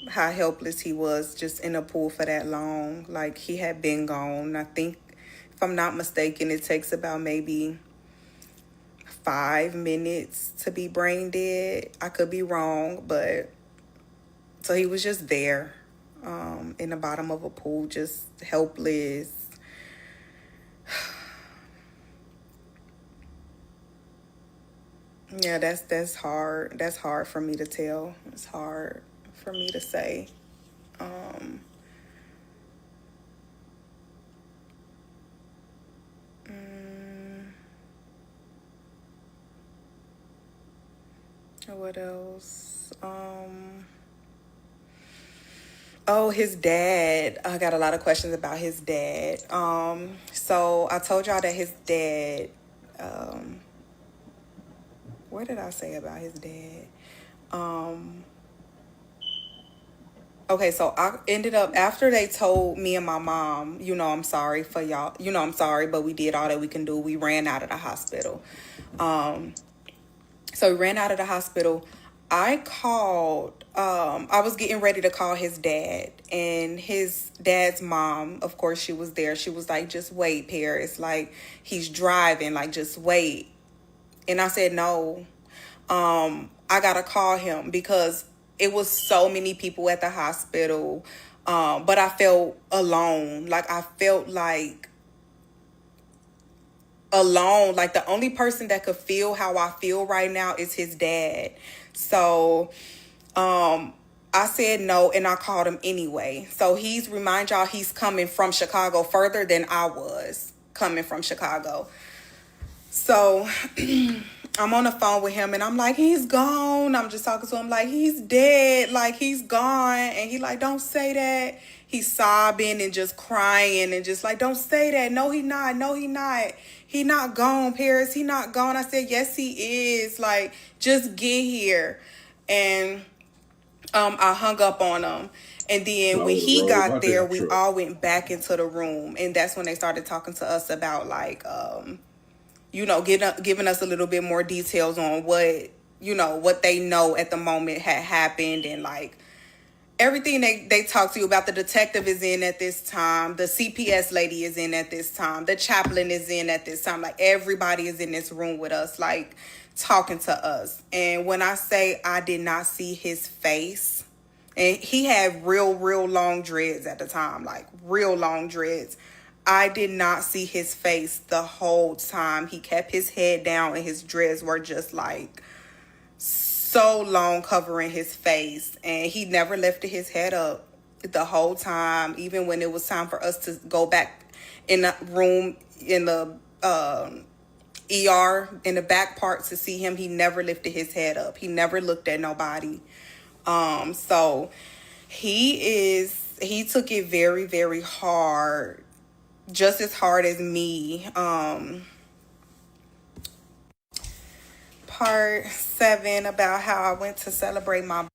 how helpless he was just in a pool for that long. Like, he had been gone. I think, if I'm not mistaken, it takes about maybe 5 minutes to be brain dead. I could be wrong, but so he was just there, in the bottom of a pool, just helpless. Yeah, that's hard. That's hard for me to tell. It's hard for me to say. What else? Oh, his dad. I got a lot of questions about his dad. So I told y'all that his dad, what did I say about his dad? Okay, so I ended up, after they told me and my mom, I'm sorry for y'all, I'm sorry, but we did all that we can do. We ran out of the hospital. So we ran out of the hospital. I called, I was getting ready to call his dad, and his dad's mom, of course, she was there. She was like, just wait, Paris. Like, he's driving, like, just wait. And I said, no, I gotta call him, because it was so many people at the hospital. But I felt alone. Like, I felt like alone. Like, the only person that could feel how I feel right now is his dad. So, I said no, and I called him anyway. So remind y'all, he's coming from Chicago, further than I was coming from Chicago. So I'm on the phone with him, and I'm like, he's gone. I'm just talking to him like, he's dead, like, he's gone. And he like, don't say that. He's sobbing and just crying and just like, don't say that. No, he not. No, he not. He not gone, Paris. He not gone. I said, yes, he is. Like, just get here. And I hung up on him. And then when he got there, we all went back into the room. And that's when they started talking to us about, like, giving us a little bit more details on what they know at the moment had happened, and like everything they talk to you about. The detective is in at this time. The CPS lady is in at this time. The chaplain is in at this time. Like, everybody is in this room with us, like, talking to us. And when I say I did not see his face, and he had real long dreads at the time, like real long dreads. I did not see his face the whole time. He kept his head down and his dreads were just like so long covering his face, and he never lifted his head up the whole time. Even when it was time for us to go back in the room in the ER in the back part to see him, he never lifted his head up. He never looked at nobody. So he took it very hard, just as hard as me. Part 7 about how I went to celebrate my.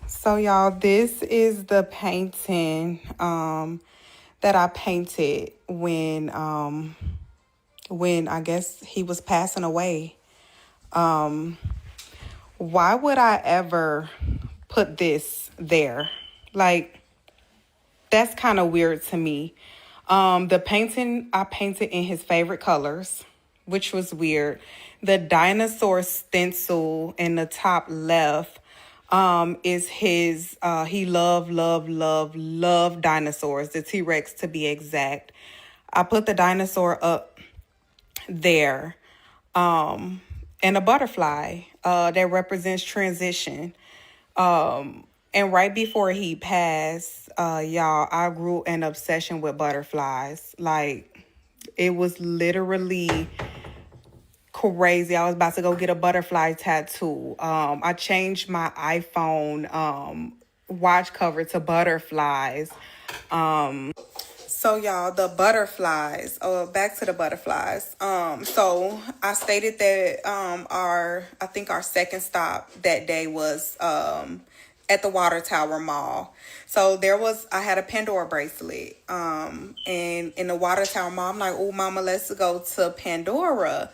So y'all, this is the painting that I painted when I guess he was passing away. Why would I ever put this there? Like, that's kind of weird to me. The painting I painted in his favorite colors, which was weird. The dinosaur stencil in the top left is his, he loved dinosaurs, the T-Rex to be exact. I put the dinosaur up there, and a butterfly that represents transition. And right before he passed, y'all, I grew an obsession with butterflies. Like, it was literally crazy. I was about to go get a butterfly tattoo. I changed my iPhone watch cover to butterflies. So y'all, the butterflies, back to the butterflies. So I stated that I think our second stop that day was at the Water Tower Mall. So I had a Pandora bracelet. And in the Water Tower Mall, I'm like, oh mama, let's go to Pandora.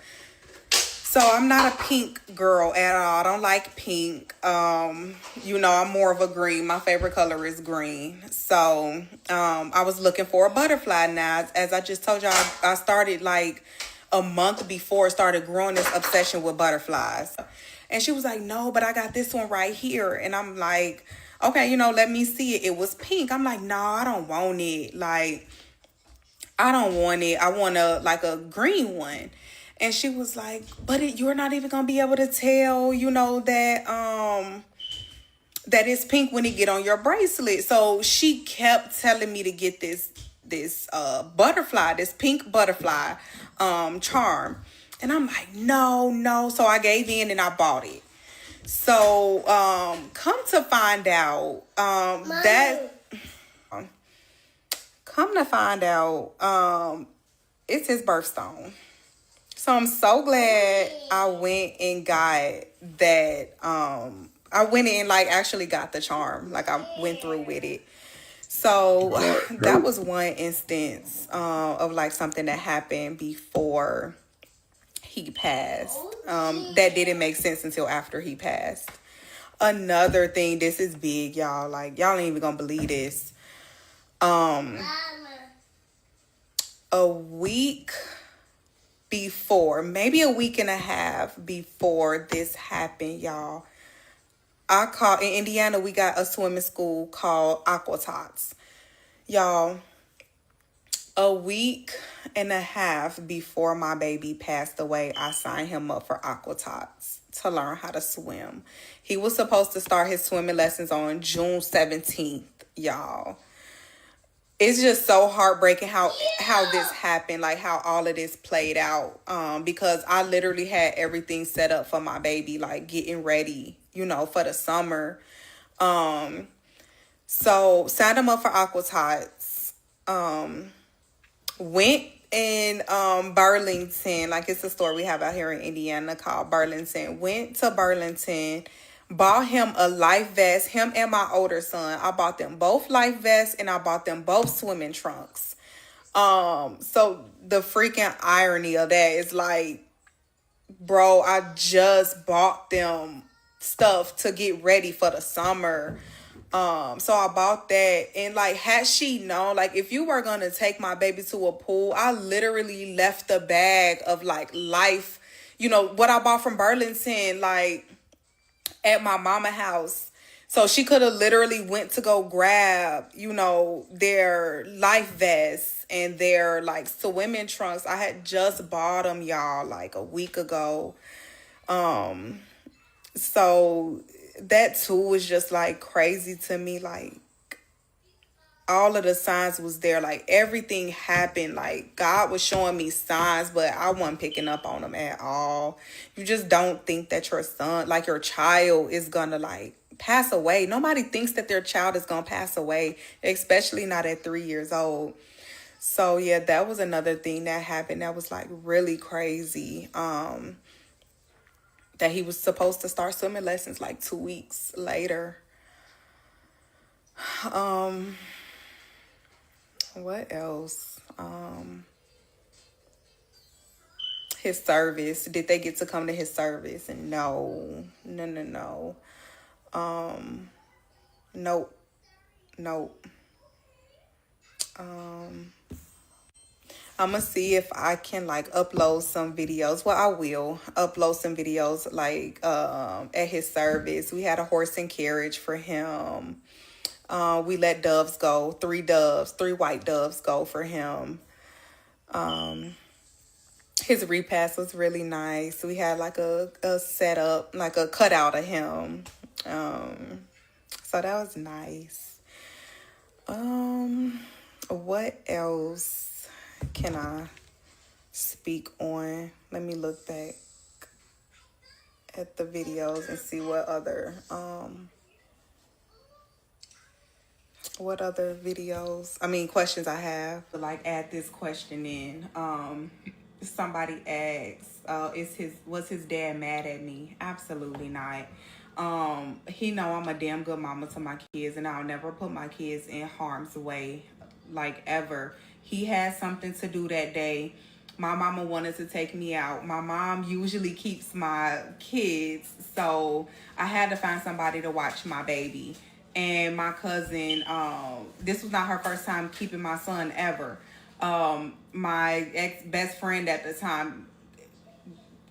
So I'm not a pink girl at all. I don't like pink. I'm more of a green. My favorite color is green. So I was looking for a butterfly. Now, as I just told y'all, I started like a month before, started growing this obsession with butterflies. And she was like, no, but I got this one right here. And I'm like, okay, let me see it. It was pink. I'm like, no, I don't want it. Like, I don't want it. I want a green one. And she was like, but you're not even going to be able to tell, that it's pink when it get on your bracelet. So she kept telling me to get this butterfly, this pink butterfly charm. And I'm like, no. So I gave in and I bought it. So come to find out it's his birthstone. So I'm so glad I went and got that. I went and actually got the charm. Like, I went through with it. So that was one instance of something that happened before he passed. That didn't make sense until after he passed. Another thing, this is big, y'all. Like, y'all ain't even gonna believe this. A week before, maybe a week and a half before this happened, y'all, I called. In Indiana, we got a swimming school called Aqua Tots. Y'all, a week and a half before my baby passed away, I signed him up for Aqua Tots to learn how to swim. He was supposed to start his swimming lessons on June 17th, y'all. It's just so heartbreaking how this happened, like how all of this played out. Because I literally had everything set up for my baby, like getting ready, for the summer. So signed him up for Aqua Tots. Went in Burlington, like it's a store we have out here in Indiana called Burlington. Went to Burlington. Bought him a life vest, him and my older son. I bought them both life vests and I bought them both swimming trunks. So the freaking irony of that is like, bro, I just bought them stuff to get ready for the summer. So I bought that, and like, had she known, like, if you were gonna take my baby to a pool, I literally left the bag of like life, what I bought from Burlington, like, at my mama house. So she could have literally went to go grab, their life vests and their like swimming trunks. I had just bought them, y'all, like a week ago. So that too was just like crazy to me. Like, all of the signs was there. Like, everything happened. Like, God was showing me signs, but I wasn't picking up on them at all. You just don't think that your son, like your child, is gonna like pass away. Nobody thinks that their child is gonna pass away, especially not at 3 years old. So yeah, that was another thing that happened that was like really crazy. That he was supposed to start swimming lessons like 2 weeks later. What else? His service. Did they get to come to his service? And no. No, no, no. Nope. Nope. I'm gonna see if I can like upload some videos. Well, I will upload some videos like at his service. We had a horse and carriage for him. We let doves go, three white doves go for him. His repast was really nice. We had like a setup, like a cutout of him. So that was nice. What else can I speak on? Let me look back at the videos and see what other questions I have. Like, add this question in. Somebody asks, was his dad mad at me? Absolutely not. He know I'm a damn good mama to my kids, and I'll never put my kids in harm's way, like, ever. He had something to do that day. My mama wanted to take me out. My mom usually keeps my kids, so I had to find somebody to watch my baby. And my cousin, this was not her first time keeping my son ever. My ex-best friend at the time,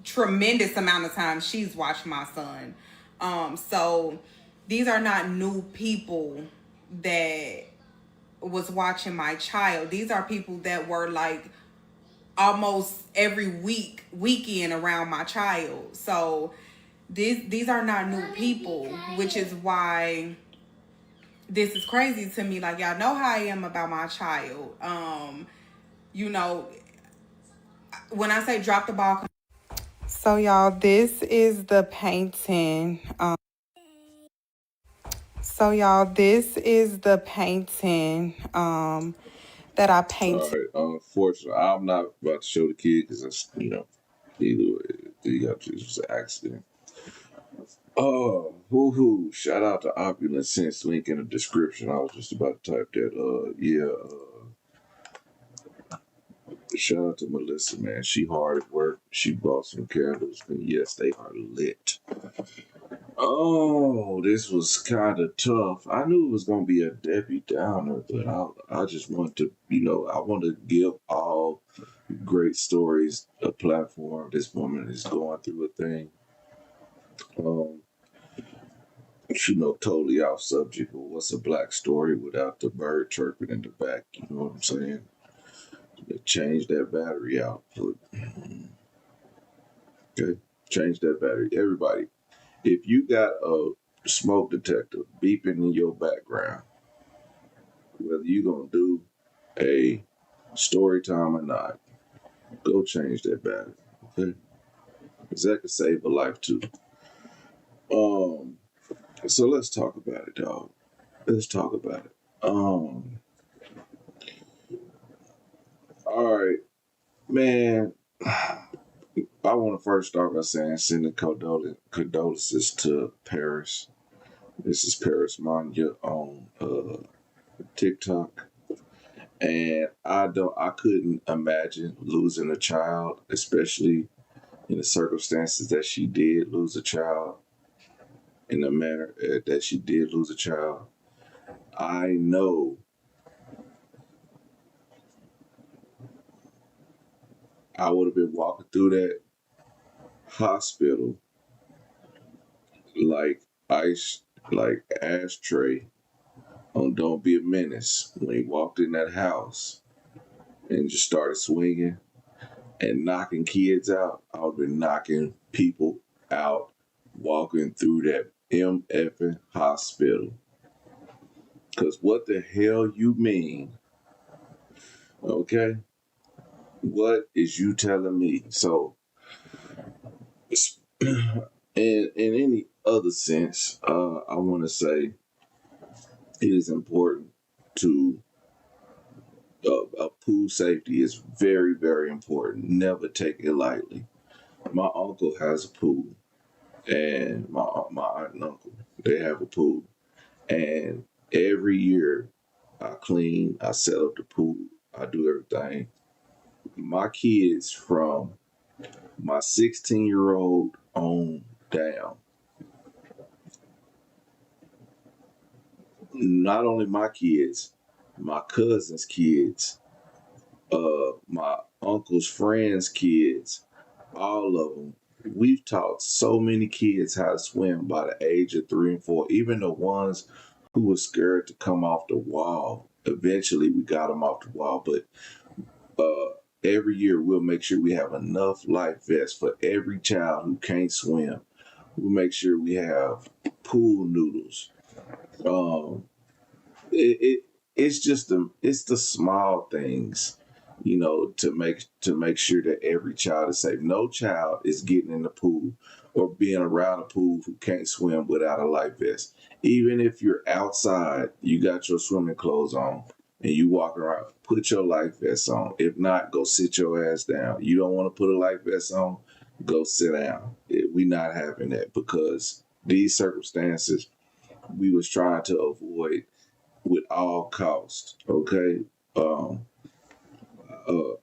tremendous amount of time she's watched my son. So these are not new people that was watching my child. These are people that were like almost every weekend around my child. So these are not new people, which is why this is crazy to me. Like, y'all know how I am about my child. When I say drop the ball. So y'all, this is the painting. That I painted. Sorry, unfortunately, I'm not about to show the kid because that's, either way, it was an accident. Oh, hoo-hoo. Shout out to Opulence Scents, link in the description. I was just about to type that. Shout out to Melissa, man. She hard at work. She bought some candles, and yes, they are lit. Oh, this was kind of tough. I knew it was gonna be a Debbie Downer, but I just want to, I want to give all great stories a platform. This woman is going through a thing. Um, totally off subject. But what's a black story without the bird chirping in the back? You know what I'm saying? Change that battery output. Okay, change that battery. Everybody, if you got a smoke detector beeping in your background, whether you're gonna do a story time or not, go change that battery. Okay, because that could save a life too. So let's talk about it, dog. Let's talk about it. All right, man. I want to first start by saying sending condolences to Paris. This is Paris Manya on TikTok, and I couldn't imagine losing a child, especially in the circumstances that she did lose a child, in the manner that she did lose a child. I know I would have been walking through that hospital like ice, like ashtray on Don't Be a Menace when he walked in that house and just started swinging and knocking kids out. I would have been knocking people out walking through that MFing hospital. Because what the hell you mean? Okay? What is you telling me? So, in any other sense, I want to say it is important to pool safety is very, very important. Never take it lightly. My uncle has a pool, and my aunt and uncle, they have a pool, and every year I clean, I set up the pool, I do everything. My kids from my 16-year-old on down, not only my kids, my cousins' kids, my uncle's friends' kids, all of them. We've taught so many kids how to swim by the age of 3 and 4, even the ones who were scared to come off the wall. Eventually, we got them off the wall, but every year we'll make sure we have enough life vests for every child who can't swim. We'll make sure we have pool noodles. Um, it, it it's just the small things, to make sure that every child is safe. No child is getting in the pool or being around a pool who can't swim without a life vest. Even if you're outside, you got your swimming clothes on and you walk around, put your life vest on. If not, go sit your ass down. You don't want to put a life vest on, go sit down. We not having that, because these circumstances we was trying to avoid with all costs. Okay, um,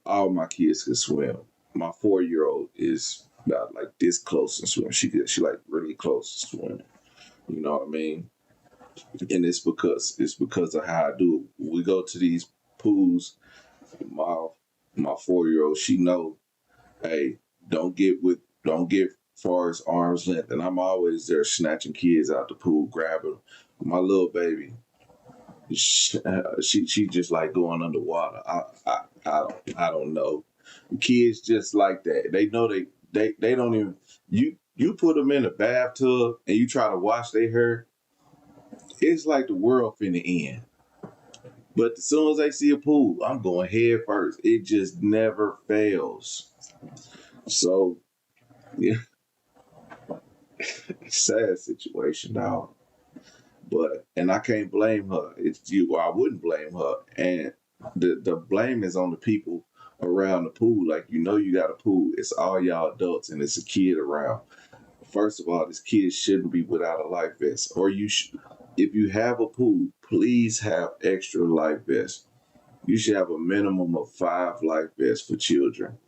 all my kids can swim. My 4-year-old is about like this close to swim. She like really close to swimming. You know what I mean? And it's because of how I do it. We go to these pools. My my 4-year-old, she know, hey, don't get far as arm's length, and I'm always there snatching kids out the pool, grabbing them. My little baby, she just like going underwater. I don't know. Kids just like that. They know they don't even, you put them in a bathtub and you try to wash their hair. It's like the world finna end. But as soon as they see a pool, I'm going head first. It just never fails. So yeah, sad situation now. And I can't blame her. It's you. I wouldn't blame her. And the blame is on the people around the pool. Like, you got a pool. It's all y'all adults and it's a kid around. First of all, this kid shouldn't be without a life vest. Or if you have a pool, please have extra life vests. You should have a minimum of 5 life vests for children.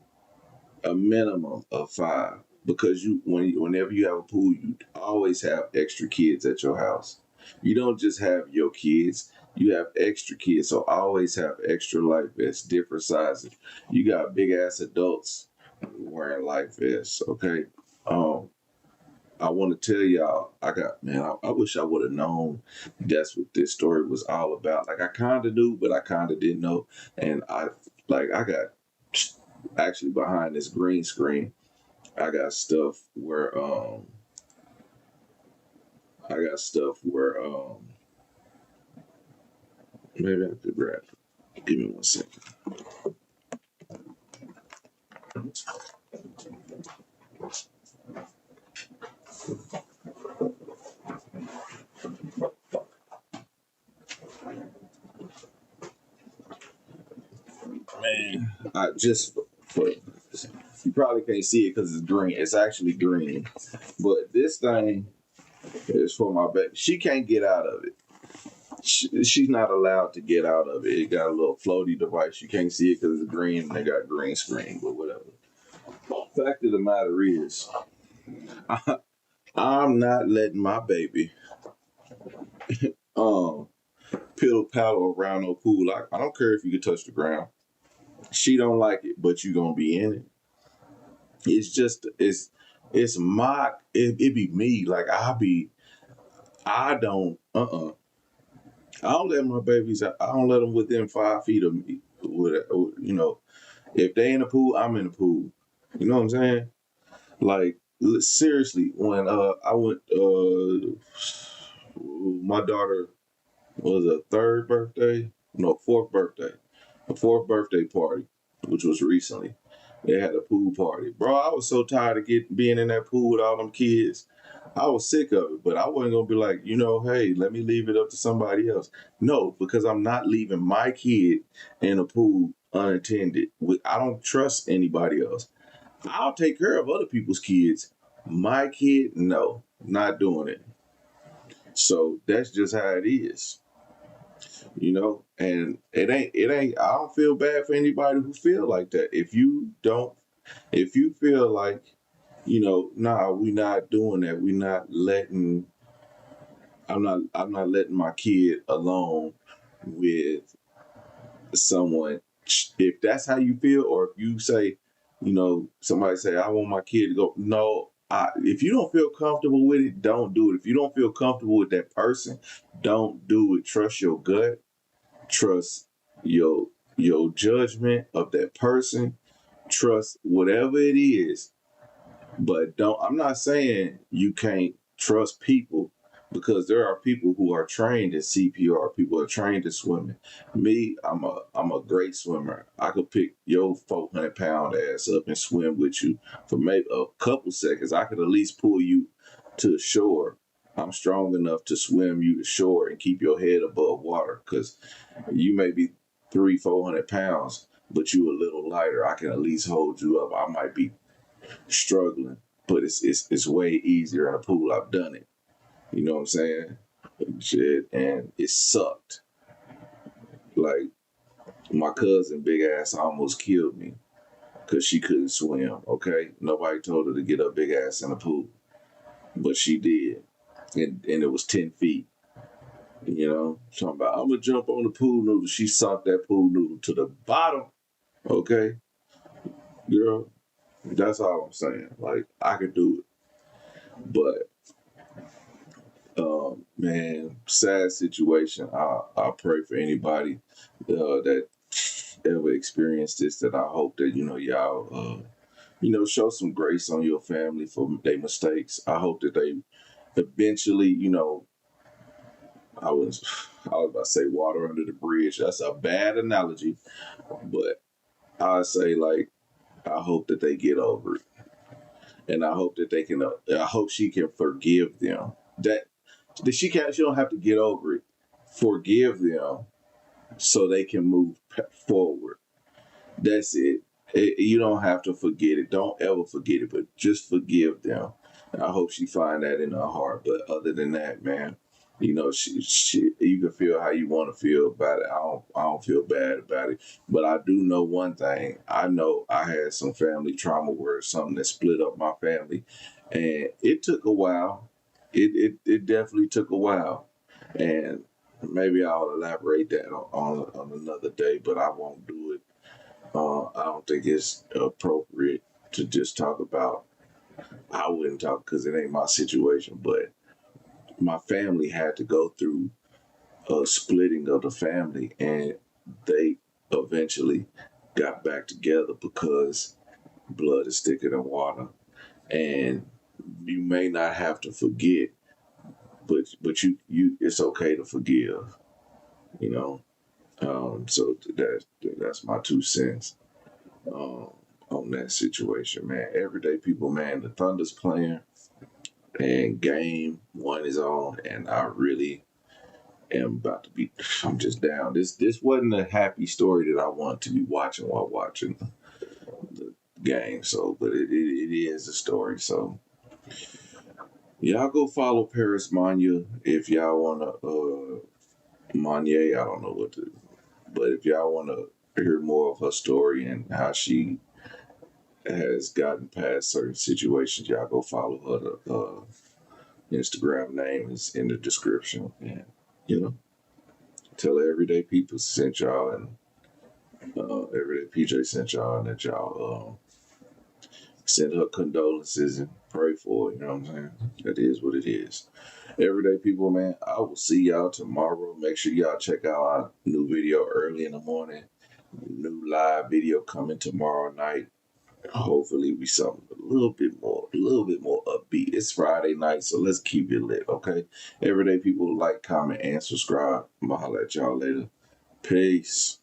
A minimum of 5, because whenever you have a pool, you always have extra kids at your house. You don't just have your kids, you have extra kids. So always have extra life vests, different sizes. You got big ass adults wearing life vests. Okay. um I want to tell y'all, I wish I would have known that's what this story was all about. Like, I kind of knew, but I kind of didn't know. And I got, actually, behind this green screen, I got stuff where, maybe I could grab it. Give me 1 second. Man, you probably can't see it because it's green. It's actually green, but this thing is for my baby. She can't get out of it. She's not allowed to get out of it. It got a little floaty device. You can't see it because it's green and they got green screen, but whatever. Fact of the matter is, I'm not letting my baby um pillow paddle around no pool. I don't care if you can touch the ground. She don't like it, but you gonna be in it. It's just it's my it be me. Like I don't I don't let my babies. I don't let them within 5 feet of me. With if they in the pool, I'm in the pool. You know what I'm saying? Like seriously, when I went my daughter was a third birthday, no fourth birthday, a fourth birthday party, which was recently. They had a pool party, bro. I was so tired of being in that pool with all them kids. I was sick of it, but I wasn't gonna be like, hey, let me leave it up to somebody else. No, because I'm not leaving my kid in a pool unattended. I don't trust anybody else. I'll take care of other people's kids. My kid, no, not doing it. So that's just how it is, and it ain't I don't feel bad for anybody who feel like that. If you feel like, nah, we not doing that. We not letting I'm not letting my kid alone with someone. If that's how you feel, or if you say, somebody say, I want my kid to go, no, if you don't feel comfortable with it, don't do it. If you don't feel comfortable with that person, don't do it. Trust your gut. Trust your judgment of that person. Trust whatever it is. But I'm not saying you can't trust people, because there are people who are trained in CPR, people are trained in swimming. Me, I'm a great swimmer. I could pick your 400-pound ass up and swim with you for maybe a couple seconds. I could at least pull you to shore. I'm strong enough to swim you to shore and keep your head above water, because you may be 300-400 pounds, but you a little lighter. I can at least hold you up. I might be struggling, but it's way easier in a pool. I've done it. You know what I'm saying? Shit, and it sucked. Like my cousin, big ass, almost killed me because she couldn't swim. Okay, nobody told her to get her big ass in the pool, but she did, and it was 10 feet. Talking about I'm gonna jump on the pool noodle. She sunk that pool noodle to the bottom. Okay, girl, that's all I'm saying. Like I could do it, but man, sad situation. I pray for anybody that ever experienced this. That I hope that y'all show some grace on your family for their mistakes. I hope that they eventually, I was about to say water under the bridge. That's a bad analogy, but I say, like, I hope that they get over it, and I hope that they can. I hope she can forgive them. That she can't. She don't have to get over it. Forgive them so they can move forward. That's it. You don't have to forget it. Don't ever forget it, but just forgive them. And I hope she find that in her heart. But other than that, man, she you can feel how you want to feel about it. I don't feel bad about it. But I do know one thing. I know I had some family trauma where it's something that split up my family, and it took a while. It definitely took a while, and maybe I'll elaborate that on another day. But I won't do it. I don't think it's appropriate to just talk about. I wouldn't talk because it ain't my situation, but my family had to go through a splitting of the family, and they eventually got back together because blood is thicker than water, and you may not have to forget, but you it's okay to forgive, you know. So that's my 2 cents on that situation, man. Everyday people, man. The Thunder's playing, and game one is on, and I really am about to be. I'm just down. This wasn't a happy story that I want to be watching while watching the game. So, but it is a story. So, y'all go follow Paris Manya if y'all wanna. Manya, I don't know what to. But if y'all wanna hear more of her story and how she has gotten past certain situations, y'all go follow her. Instagram name is in the description, and you know. Tell her Everyday People sent y'all, and Everyday PJ sent y'all, and that y'all send her condolences and pray for her. You know what I'm saying? That is what it is. Everyday People, man, I will see y'all tomorrow. Make sure y'all check out our new video early in the morning. New live video coming tomorrow night. Hopefully we something a little bit more upbeat. It's Friday night, so let's keep it lit, okay? Everyday People, like, comment, and subscribe. I'm gonna holler at y'all later. Peace.